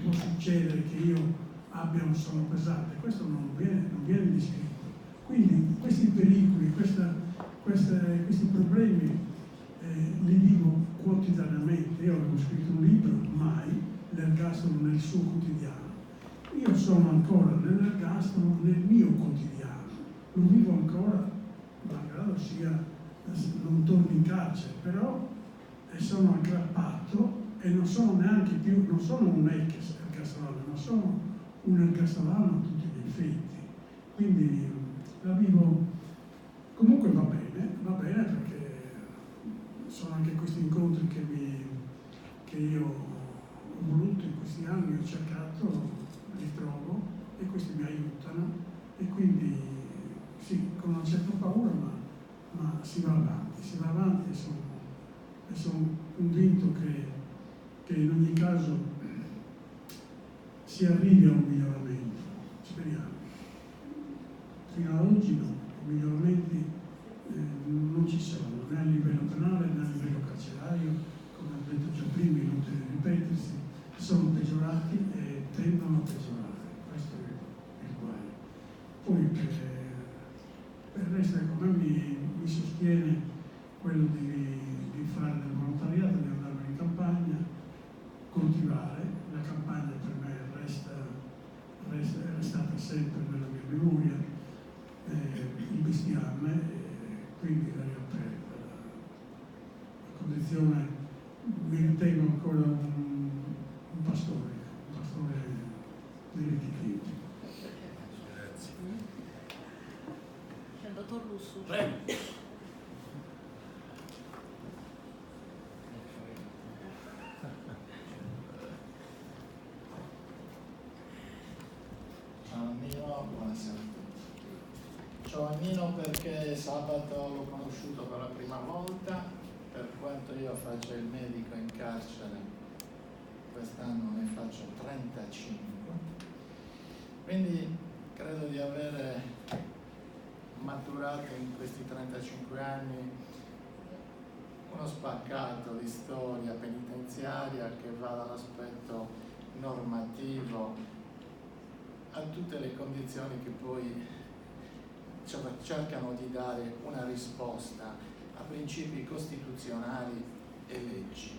può succedere che io abbia un sonno pesante, questo non viene descritto. Quindi questi pericoli, questi problemi li vivo quotidianamente. Io avevo scritto un libro, Mai, l'ergastolo nel suo quotidiano. Io sono ancora nell'ergastolo nel mio quotidiano, lo vivo ancora, malgrado non torno in carcere, però sono aggrappato e non sono neanche più, non sono un ex ergastolano, ma sono un ergastolano a tutti gli effetti. Quindi la vivo, comunque va bene perché sono anche questi incontri che io ho voluto in questi anni, ho cercato, li trovo e questi mi aiutano, e quindi sì, con una certa paura, ma si va avanti e sono convinto che in ogni caso si arrivi a un miglioramento, speriamo. Fino ad oggi no, i miglioramenti non ci sono, né a livello penale né a livello carcerario, come ho detto già prima, inutile ripetersi, sono peggiorati e tendono a peggiorare, questo è il guaio. Poi per il resto, ecco, a me mi sostiene quello di fare del volontariato, di andare in campagna, coltivare. La campagna per me è restata sempre nella mia memoria, il bestiame, quindi l'aria aperta, la condizione, mi ritengo ancora un pastore dei richiedenti. Grazie. Il dottor Russo. Prego. Buonasera a tutti. Giovannino perché sabato l'ho conosciuto per la prima volta, per quanto io faccio il medico in carcere, quest'anno ne faccio 35, quindi credo di avere maturato in questi 35 anni uno spaccato di storia penitenziaria che va dall'aspetto normativo a tutte le condizioni che poi cercano di dare una risposta a principi costituzionali e leggi.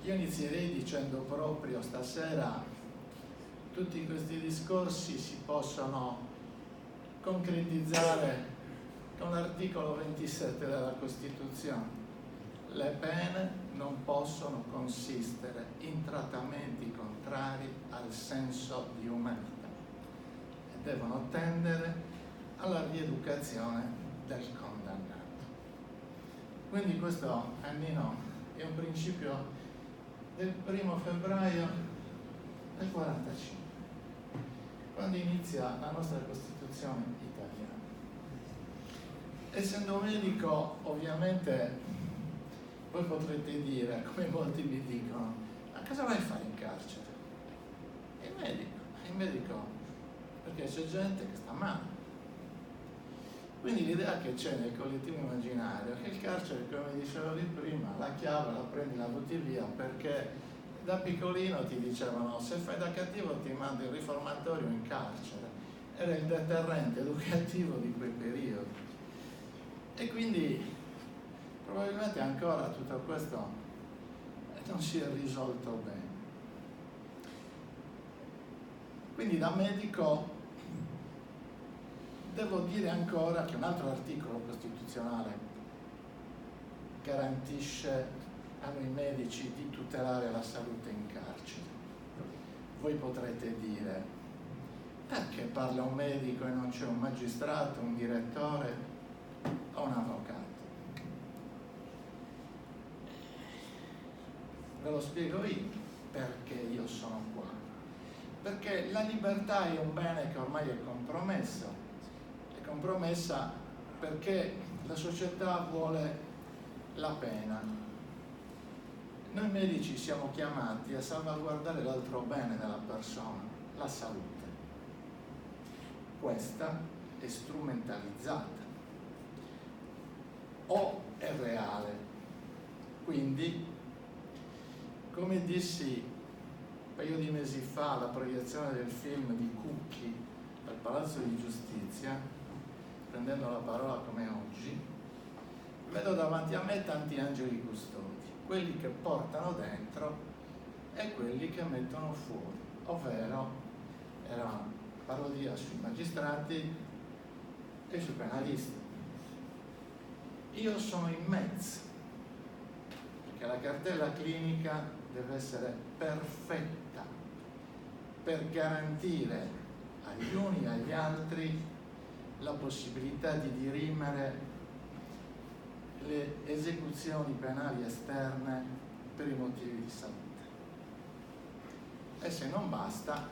io inizierei dicendo proprio stasera tutti questi discorsi si possono concretizzare con l'articolo 27 della Costituzione. Le pene non possono consistere in trattamenti contrari al senso di umanità e devono tendere alla rieducazione del condannato. Quindi questo, Annino, è un principio del 1 febbraio del 45, quando inizia la nostra Costituzione italiana. Essendo medico, ovviamente, voi potrete dire, come molti mi dicono, ma cosa vai a fare in carcere? Il medico, perché c'è gente che sta male. Quindi l'idea che c'è nel collettivo immaginario è che il carcere, come dicevo di prima, la chiave la prendi, la butti via, perché da piccolino ti dicevano se fai da cattivo ti mando il riformatorio in carcere. Era il deterrente educativo di quei periodi. E quindi probabilmente ancora tutto questo non si è risolto bene. Quindi da medico devo dire ancora che un altro articolo costituzionale garantisce a noi medici di tutelare la salute in carcere. Voi potrete dire, perché parla un medico e non c'è un magistrato, un direttore o un avvocato? Ve lo spiego io, perché io sono qua. Perché la libertà è un bene che ormai è compromesso. È compromessa perché la società vuole la pena. Noi medici siamo chiamati a salvaguardare l'altro bene della persona, la salute. Questa è strumentalizzata o è reale. Quindi, come dissi un paio di mesi fa alla proiezione del film di Cucchi al Palazzo di Giustizia, prendendo la parola come oggi, vedo davanti a me tanti angeli custodi, quelli che portano dentro e quelli che mettono fuori, ovvero era una parodia sui magistrati e sui penalisti. Io sono in mezzo, perché la cartella clinica deve essere perfetta per garantire agli uni e agli altri la possibilità di dirimere le esecuzioni penali esterne per i motivi di salute. E se non basta,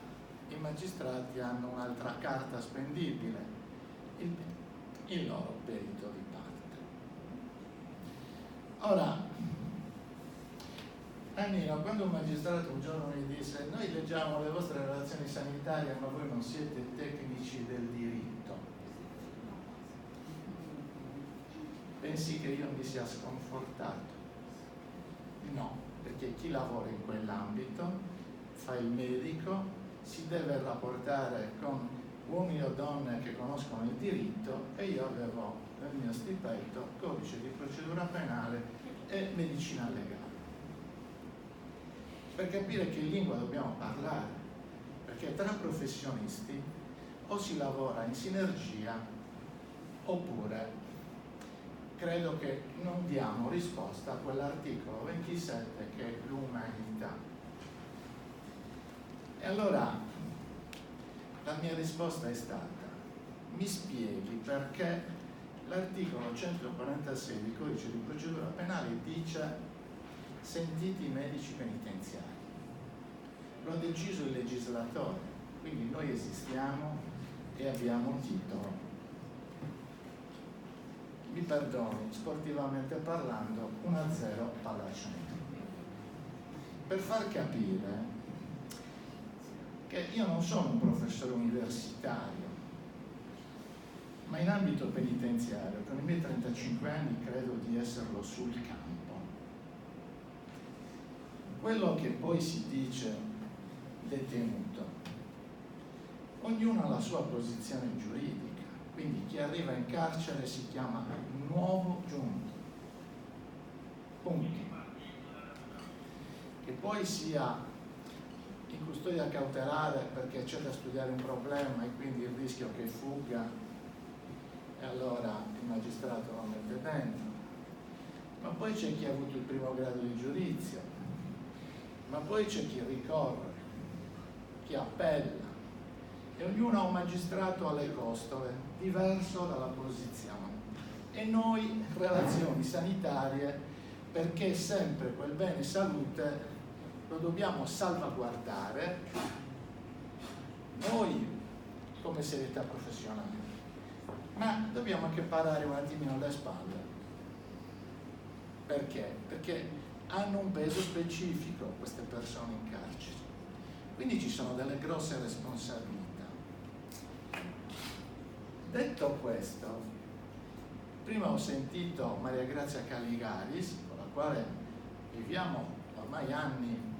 i magistrati hanno un'altra carta spendibile, il loro perito di parte. Ora, Annino, quando un magistrato un giorno mi disse noi leggiamo le vostre relazioni sanitarie ma voi non siete tecnici del diritto, pensi che io mi sia sconfortato? No, perché chi lavora in quell'ambito fa il medico, si deve rapportare con uomini o donne che conoscono il diritto e io avevo nel mio stipetto codice di procedura penale e medicina legale. Per capire che lingua dobbiamo parlare, perché tra professionisti o si lavora in sinergia oppure credo che non diamo risposta a quell'articolo 27 che è l'umanità. E allora la mia risposta è stata: mi spieghi perché l'articolo 146 del codice di procedura penale dice sentiti i medici penitenziari. Lo ha deciso il legislatore, quindi noi esistiamo e abbiamo un titolo. Mi perdoni, sportivamente parlando, 1-0 Palacento. Per far capire che io non sono un professore universitario, ma in ambito penitenziario, con i miei 35 anni credo di esserlo sul campo. Quello che poi si dice detenuto, ognuno ha la sua posizione giuridica, quindi chi arriva in carcere si chiama nuovo giunto. Punto. che poi sia in custodia cautelare perché c'è da studiare un problema e quindi il rischio che fugga e allora il magistrato lo mette dentro, ma poi c'è chi ha avuto il primo grado di giudizio, ma poi c'è chi ricorre, chi appella, e ognuno ha un magistrato alle costole diverso dalla posizione, e noi relazioni sanitarie, perché sempre quel bene salute lo dobbiamo salvaguardare noi come serietà professionale, ma dobbiamo anche parare un attimino le spalle. Perché? Perché hanno un peso specifico queste persone in carcere, quindi ci sono delle grosse responsabilità. Detto questo, prima ho sentito Maria Grazia Caligaris, con la quale viviamo ormai anni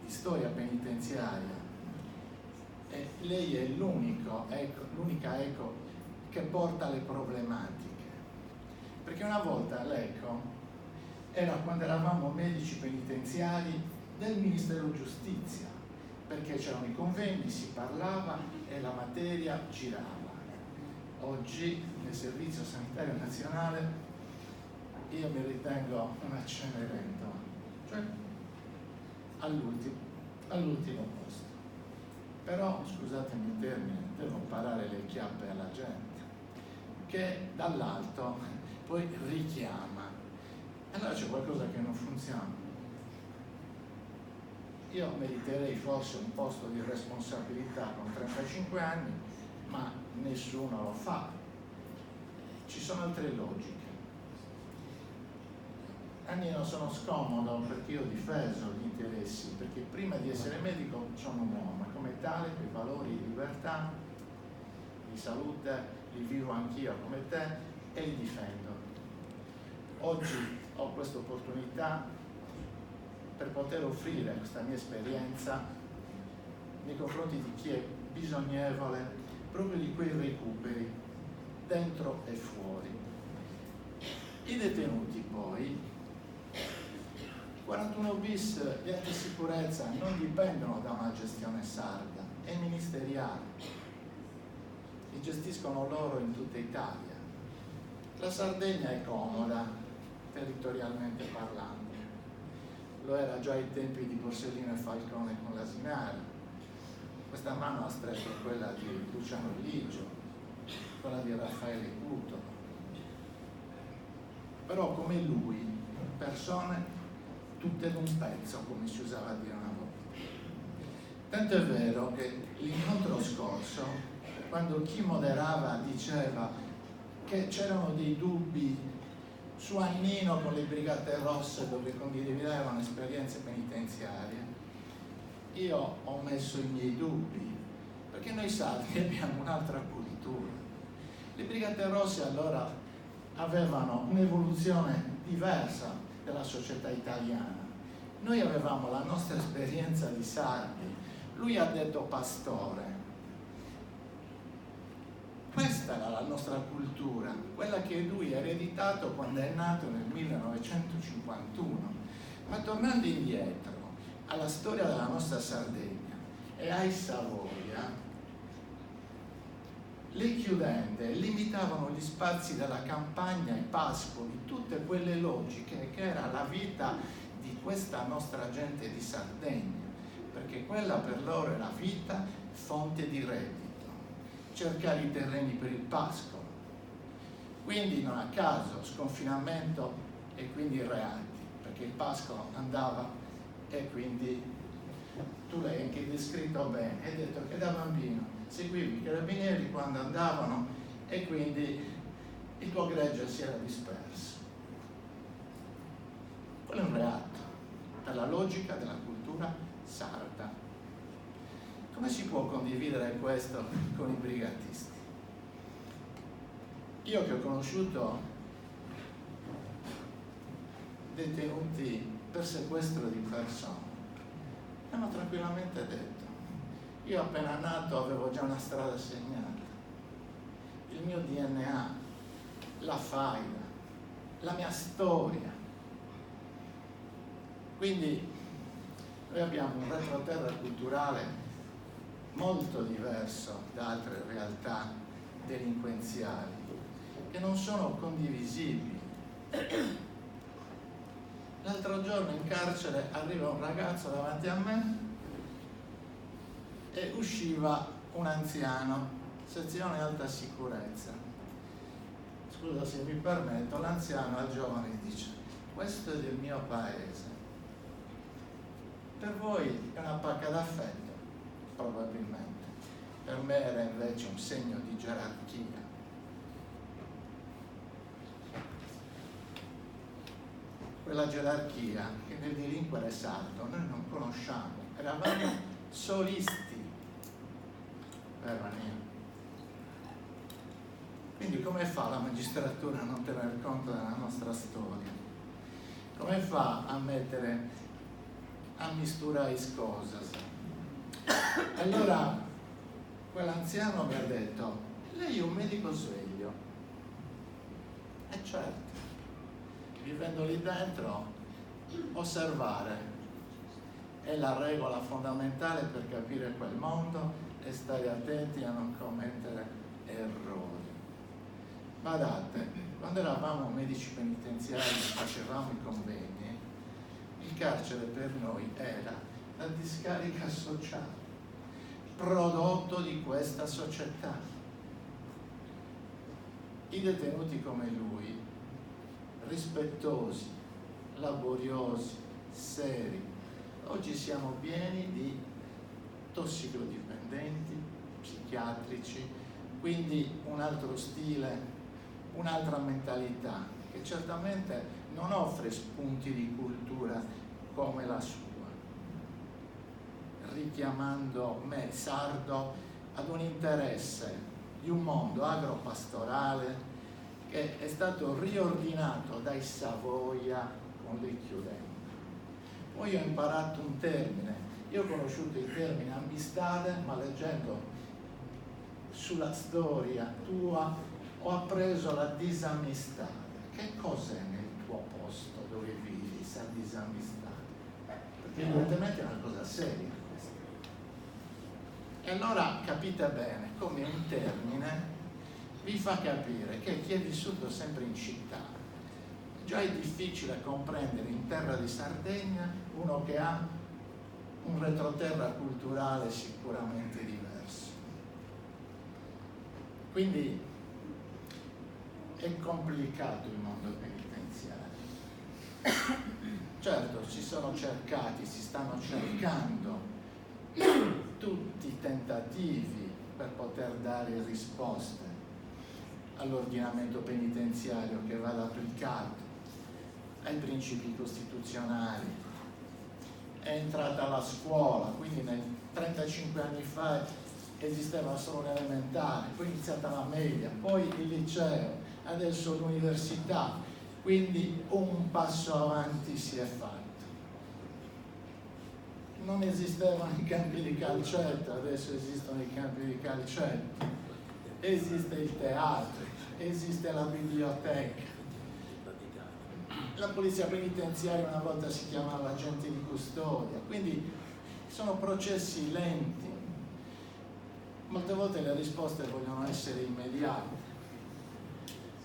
di storia penitenziaria, e lei è l'unica eco che porta le problematiche, perché una volta l'eco era quando eravamo medici penitenziari del Ministero Giustizia, perché c'erano i convegni, si parlava e la materia girava. Oggi nel Servizio Sanitario Nazionale io mi ritengo una Cenerentola, cioè all'ultimo posto. Però, scusatemi il termine, devo parare le chiappe alla gente, che dall'alto poi richiama. Allora c'è qualcosa che non funziona. Io meriterei forse un posto di responsabilità con 35 anni, ma nessuno lo fa. Ci sono altre logiche. Annino, sono scomodo perché io ho difeso gli interessi, perché prima di essere medico sono un uomo e come tale quei valori di libertà, di salute, li vivo anch'io come te e li difendo. Oggi ho questa opportunità per poter offrire questa mia esperienza nei confronti di chi è bisognevole proprio di quei recuperi dentro e fuori. I detenuti poi 41 bis, gli enti di sicurezza non dipendono da una gestione sarda, è ministeriale, li gestiscono loro in tutta Italia. La Sardegna è comoda territorialmente parlando, lo era già ai tempi di Borsellino e Falcone con l'Asinara. Questa mano ha stretto quella di Luciano Ligio, quella di Raffaele Cuto, però come lui persone tutte d'un pezzo, come si usava a dire una volta. Tanto è vero che l'incontro scorso, quando chi moderava diceva che c'erano dei dubbi su Annino con le Brigate Rosse dove condividevano esperienze penitenziarie, io ho messo i miei dubbi, perché noi sardi abbiamo un'altra cultura. Le Brigate Rosse allora avevano un'evoluzione diversa della società italiana. Noi avevamo la nostra esperienza di sardi, lui ha detto pastore. Questa era la nostra cultura, quella che lui ha ereditato quando è nato nel 1951. Ma tornando indietro alla storia della nostra Sardegna e ai Savoia, le chiudende limitavano gli spazi della campagna ai pascoli, tutte quelle logiche che era la vita di questa nostra gente di Sardegna, perché quella per loro era vita, fonte di reddito, cercare i terreni per il pascolo. Quindi non a caso sconfinamento e quindi reati, perché il pascolo andava e quindi tu l'hai anche descritto bene, hai detto che da bambino seguivi i carabinieri quando andavano e quindi il tuo gregge si era disperso. Quello è un reato per la logica della cultura sarda. Come si può condividere questo con i brigatisti? Io che ho conosciuto detenuti per sequestro di persone, hanno tranquillamente detto: io appena nato avevo già una strada segnata, il mio DNA, la faida, la mia storia. Quindi Noi abbiamo un retroterra culturale molto diverso da altre realtà delinquenziali che non sono condivisibili. L'altro giorno in carcere arriva un ragazzo davanti a me e usciva un anziano, sezione alta sicurezza. Scusa se mi permetto, l'anziano al giovane dice: questo è del mio paese. Per voi è una pacca d'affetto, probabilmente. Per me era invece un segno di gerarchia. Quella gerarchia che nel delinquere sardo noi non conosciamo, eravamo solisti, vero Nino? Quindi come fa la magistratura a non tener conto della nostra storia? Come fa a misturare le cose? Allora quell'anziano mi ha detto: lei è un medico sveglio. E certo, vivendo lì dentro, osservare è la regola fondamentale per capire quel mondo e stare attenti a non commettere errori. Badate, quando eravamo medici penitenziari e facevamo i convegni, il carcere per noi era la discarica sociale, prodotto di questa società. I detenuti come lui, rispettosi, laboriosi, seri, oggi siamo pieni di tossicodipendenti, psichiatrici, quindi un altro stile, un'altra mentalità che certamente non offre spunti di cultura come la sua, richiamando me, sardo, ad un interesse di un mondo agropastorale che è stato riordinato dai Savoia con le chiudenti. Poi ho imparato un termine, io ho conosciuto il termine amistade, ma leggendo sulla storia tua ho appreso la disamistade. Che cos'è nel tuo posto dove vivi questa disamistade? Perché evidentemente è una cosa seria questa. E allora capite bene come un termine vi fa capire che chi è vissuto sempre in città, già è difficile comprendere in terra di Sardegna uno che ha un retroterra culturale sicuramente diverso. Quindi è complicato il mondo penitenziario. Certo, si stanno cercando tutti i tentativi per poter dare risposte all'ordinamento penitenziario che vada applicato, ai principi costituzionali. È entrata la scuola, quindi 35 anni fa esisteva solo l'elementare, poi è iniziata la media, poi il liceo, adesso l'università, quindi un passo avanti si è fatto. Non esistevano i campi di calcetto, adesso esistono i campi di calcetto, esiste il teatro, esiste la biblioteca, la polizia penitenziaria una volta si chiamava agenti di custodia, quindi sono processi lenti. Molte volte le risposte vogliono essere immediate.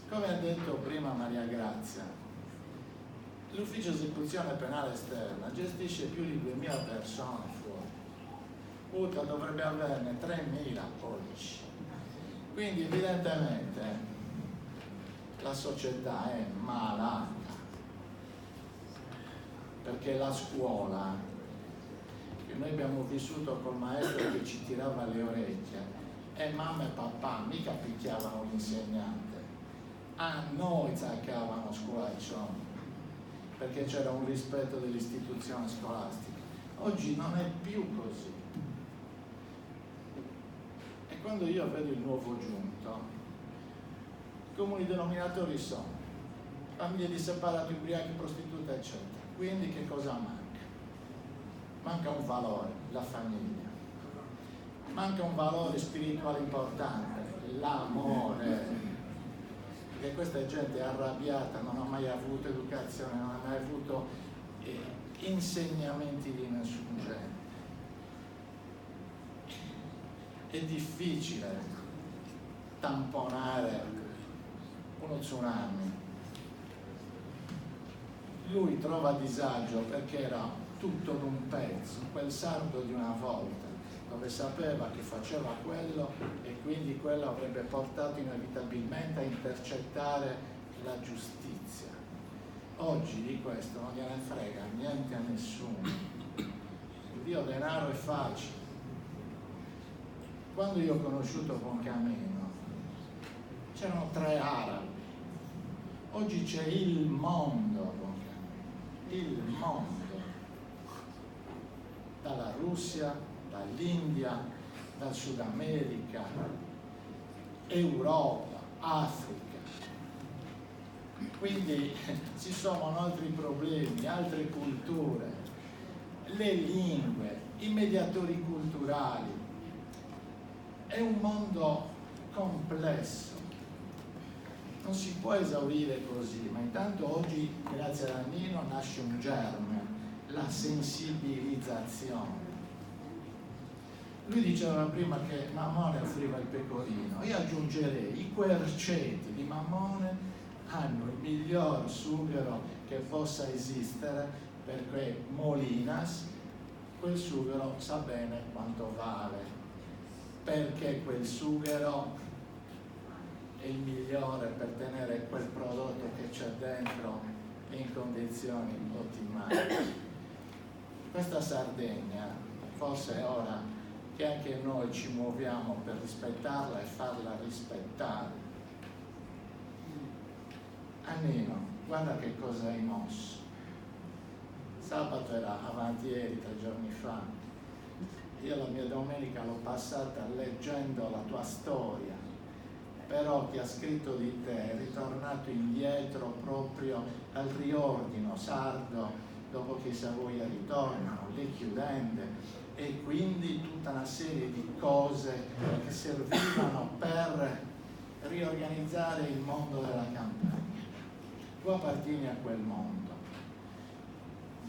Come ha detto prima Maria Grazia, l'ufficio esecuzione penale esterna gestisce più di 2000 persone fuori. UTA dovrebbe averne 3000 oggi. Quindi evidentemente la società è malata, perché la scuola, che noi abbiamo vissuto col maestro che ci tirava le orecchie, e mamma e papà mica picchiavano l'insegnante, a noi zaccavano scolaccioni, perché c'era un rispetto dell'istituzione scolastica. Oggi non è più così. E quando io vedo il nuovo giunto, i comuni denominatori sono famiglie di separati, ubriachi, prostitute, eccetera. Quindi che cosa manca? Manca un valore, la famiglia. Manca un valore spirituale importante, l'amore. Perché questa gente è arrabbiata, non ha mai avuto educazione, non ha mai avuto insegnamenti di nessun genere. È difficile tamponare uno tsunami. Lui trova disagio perché era tutto in un pezzo, quel sardo di una volta, dove sapeva che faceva quello e quindi quello avrebbe portato inevitabilmente a intercettare la giustizia. Oggi di questo non gliene frega niente a nessuno. Il Dio denaro è facile. Quando io ho conosciuto Buoncamino c'erano 3 arabi, oggi c'è il mondo a Buoncamino, il mondo, dalla Russia, dall'India, dal Sud America, Europa, Africa. Quindi ci sono altri problemi, altre culture, le lingue, i mediatori culturali. È un mondo complesso, non si può esaurire così, ma intanto oggi, grazie a Nino, nasce un germe, la sensibilizzazione. Lui diceva prima che Mammone offriva il pecorino, io aggiungerei i querceti di Mammone hanno il miglior sughero che possa esistere, perché Molinas quel sughero sa bene quanto vale, perché quel sughero è il migliore per tenere quel prodotto che c'è dentro in condizioni ottimali. Questa Sardegna, forse è ora che anche noi ci muoviamo per rispettarla e farla rispettare. Annino, guarda che cosa hai mosso. Sabato era avanti ieri, 3 giorni fa. Io la mia domenica l'ho passata leggendo la tua storia, però chi ha scritto di te è ritornato indietro proprio al riordino sardo, dopo che i Savoia ritornano, le chiudende, e quindi tutta una serie di cose che servivano per riorganizzare il mondo della campagna. Tu appartieni a quel mondo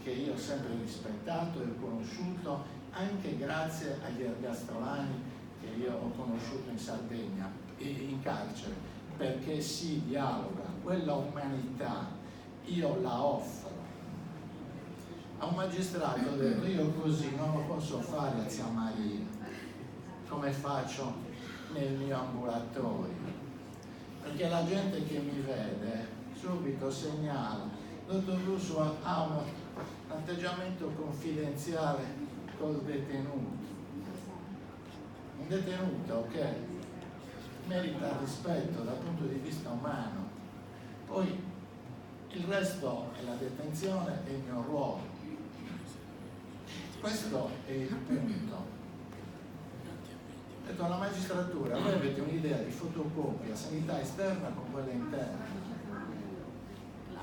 che io ho sempre rispettato e ho conosciuto anche grazie agli ergastolani che io ho conosciuto in Sardegna e in carcere, perché si dialoga, quella umanità io la offro. A un magistrato ho detto, io così non lo posso fare a Zia Maria, come faccio nel mio ambulatorio, perché la gente che mi vede subito segnala, dottor Russo ha un atteggiamento confidenziale col detenuto. Un detenuto che merita rispetto dal punto di vista umano, poi il resto è la detenzione e il mio ruolo. Questo è il punto. Ho detto alla magistratura, voi avete un'idea di fotocopia sanità esterna con quella interna.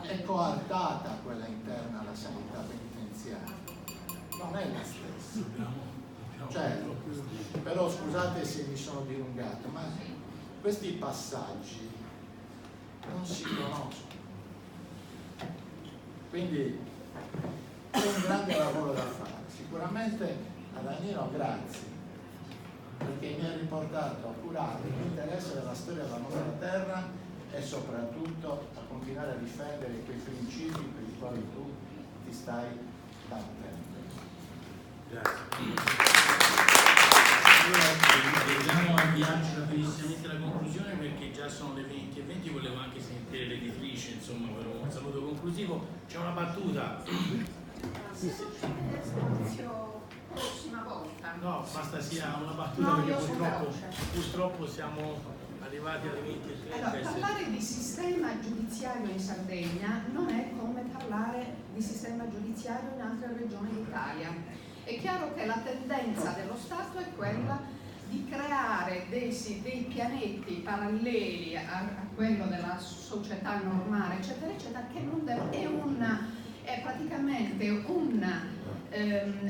È coartata quella interna alla sanità penitenziaria, non è la stessa. Certo, però scusate se mi sono dilungato, ma questi passaggi non si conoscono. Quindi è un grande lavoro da fare. Sicuramente a Danilo grazie, perché mi ha riportato a curare l'interesse della storia della nostra terra e soprattutto a continuare a difendere quei principi per i quali tu ti stai battendo. Grazie. Dobbiamo avviarci rapidissimamente alla conclusione, perché già sono le 20:20, volevo anche sentire l'editrice, insomma, per un saluto conclusivo. C'è una battuta? Prossima volta. No, basta sia una battuta, No, perché purtroppo siamo arrivati alle 20:30. Allora, parlare di sistema giudiziario in Sardegna non è come parlare di sistema giudiziario in altre regioni d'Italia. È chiaro che la tendenza dello Stato è quella di creare dei pianetti paralleli a quello della società normale, eccetera, eccetera, che non è praticamente un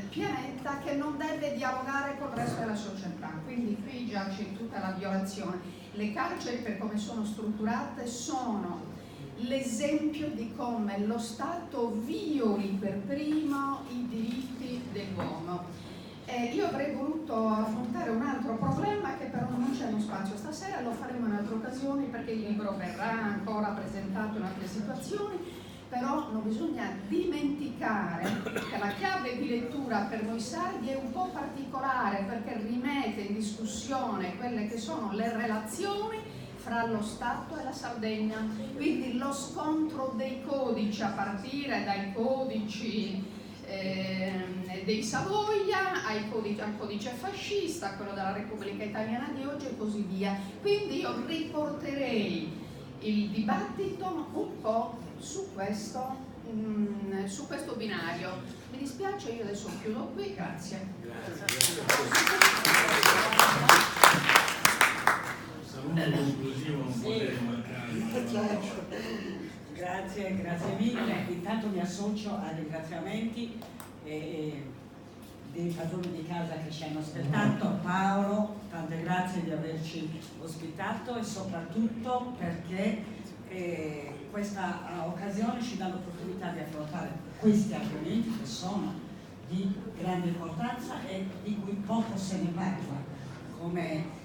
pianeta che non deve dialogare col resto della società. Quindi qui già c'è tutta la violazione. Le carceri, per come sono strutturate, sono l'esempio di come lo Stato violi per primo i diritti dell'uomo. Io avrei voluto affrontare un altro problema che però non c'è uno spazio stasera, lo faremo in altre occasioni perché il libro verrà ancora presentato in altre situazioni, però non bisogna dimenticare che la chiave di lettura per noi sardi è un po' particolare perché rimette in discussione quelle che sono le relazioni fra lo Stato e la Sardegna, quindi lo scontro dei codici a partire dai codici dei Savoia al codice fascista, quello della Repubblica Italiana di oggi e così via. Quindi io riporterei il dibattito un po' su questo binario. Mi dispiace, io adesso chiudo qui, grazie. Saluto conclusivo, non potete mancare. Grazie mille. Intanto mi associo ai ringraziamenti dei padroni di casa che ci hanno aspettato. Paolo, tante grazie di averci ospitato e soprattutto perché questa occasione ci dà l'opportunità di affrontare questi argomenti che sono di grande importanza e di cui poco se ne parla, come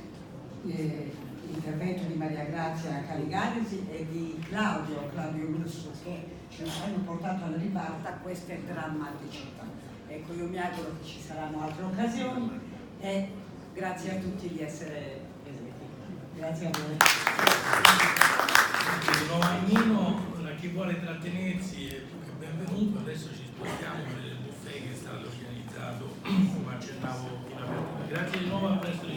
l'intervento di Maria Grazia Caligarisi e di Claudio Lusso, che ci hanno portato alla ribalta queste drammaticità. Ecco, io mi auguro che ci saranno altre occasioni e grazie a tutti di essere presenti. Grazie a voi. Romagno, chi vuole trattenersi è più che benvenuto. Adesso ci spostiamo per il buffet che è stato organizzato, come accennavo in apertura. Grazie di nuovo, a presto.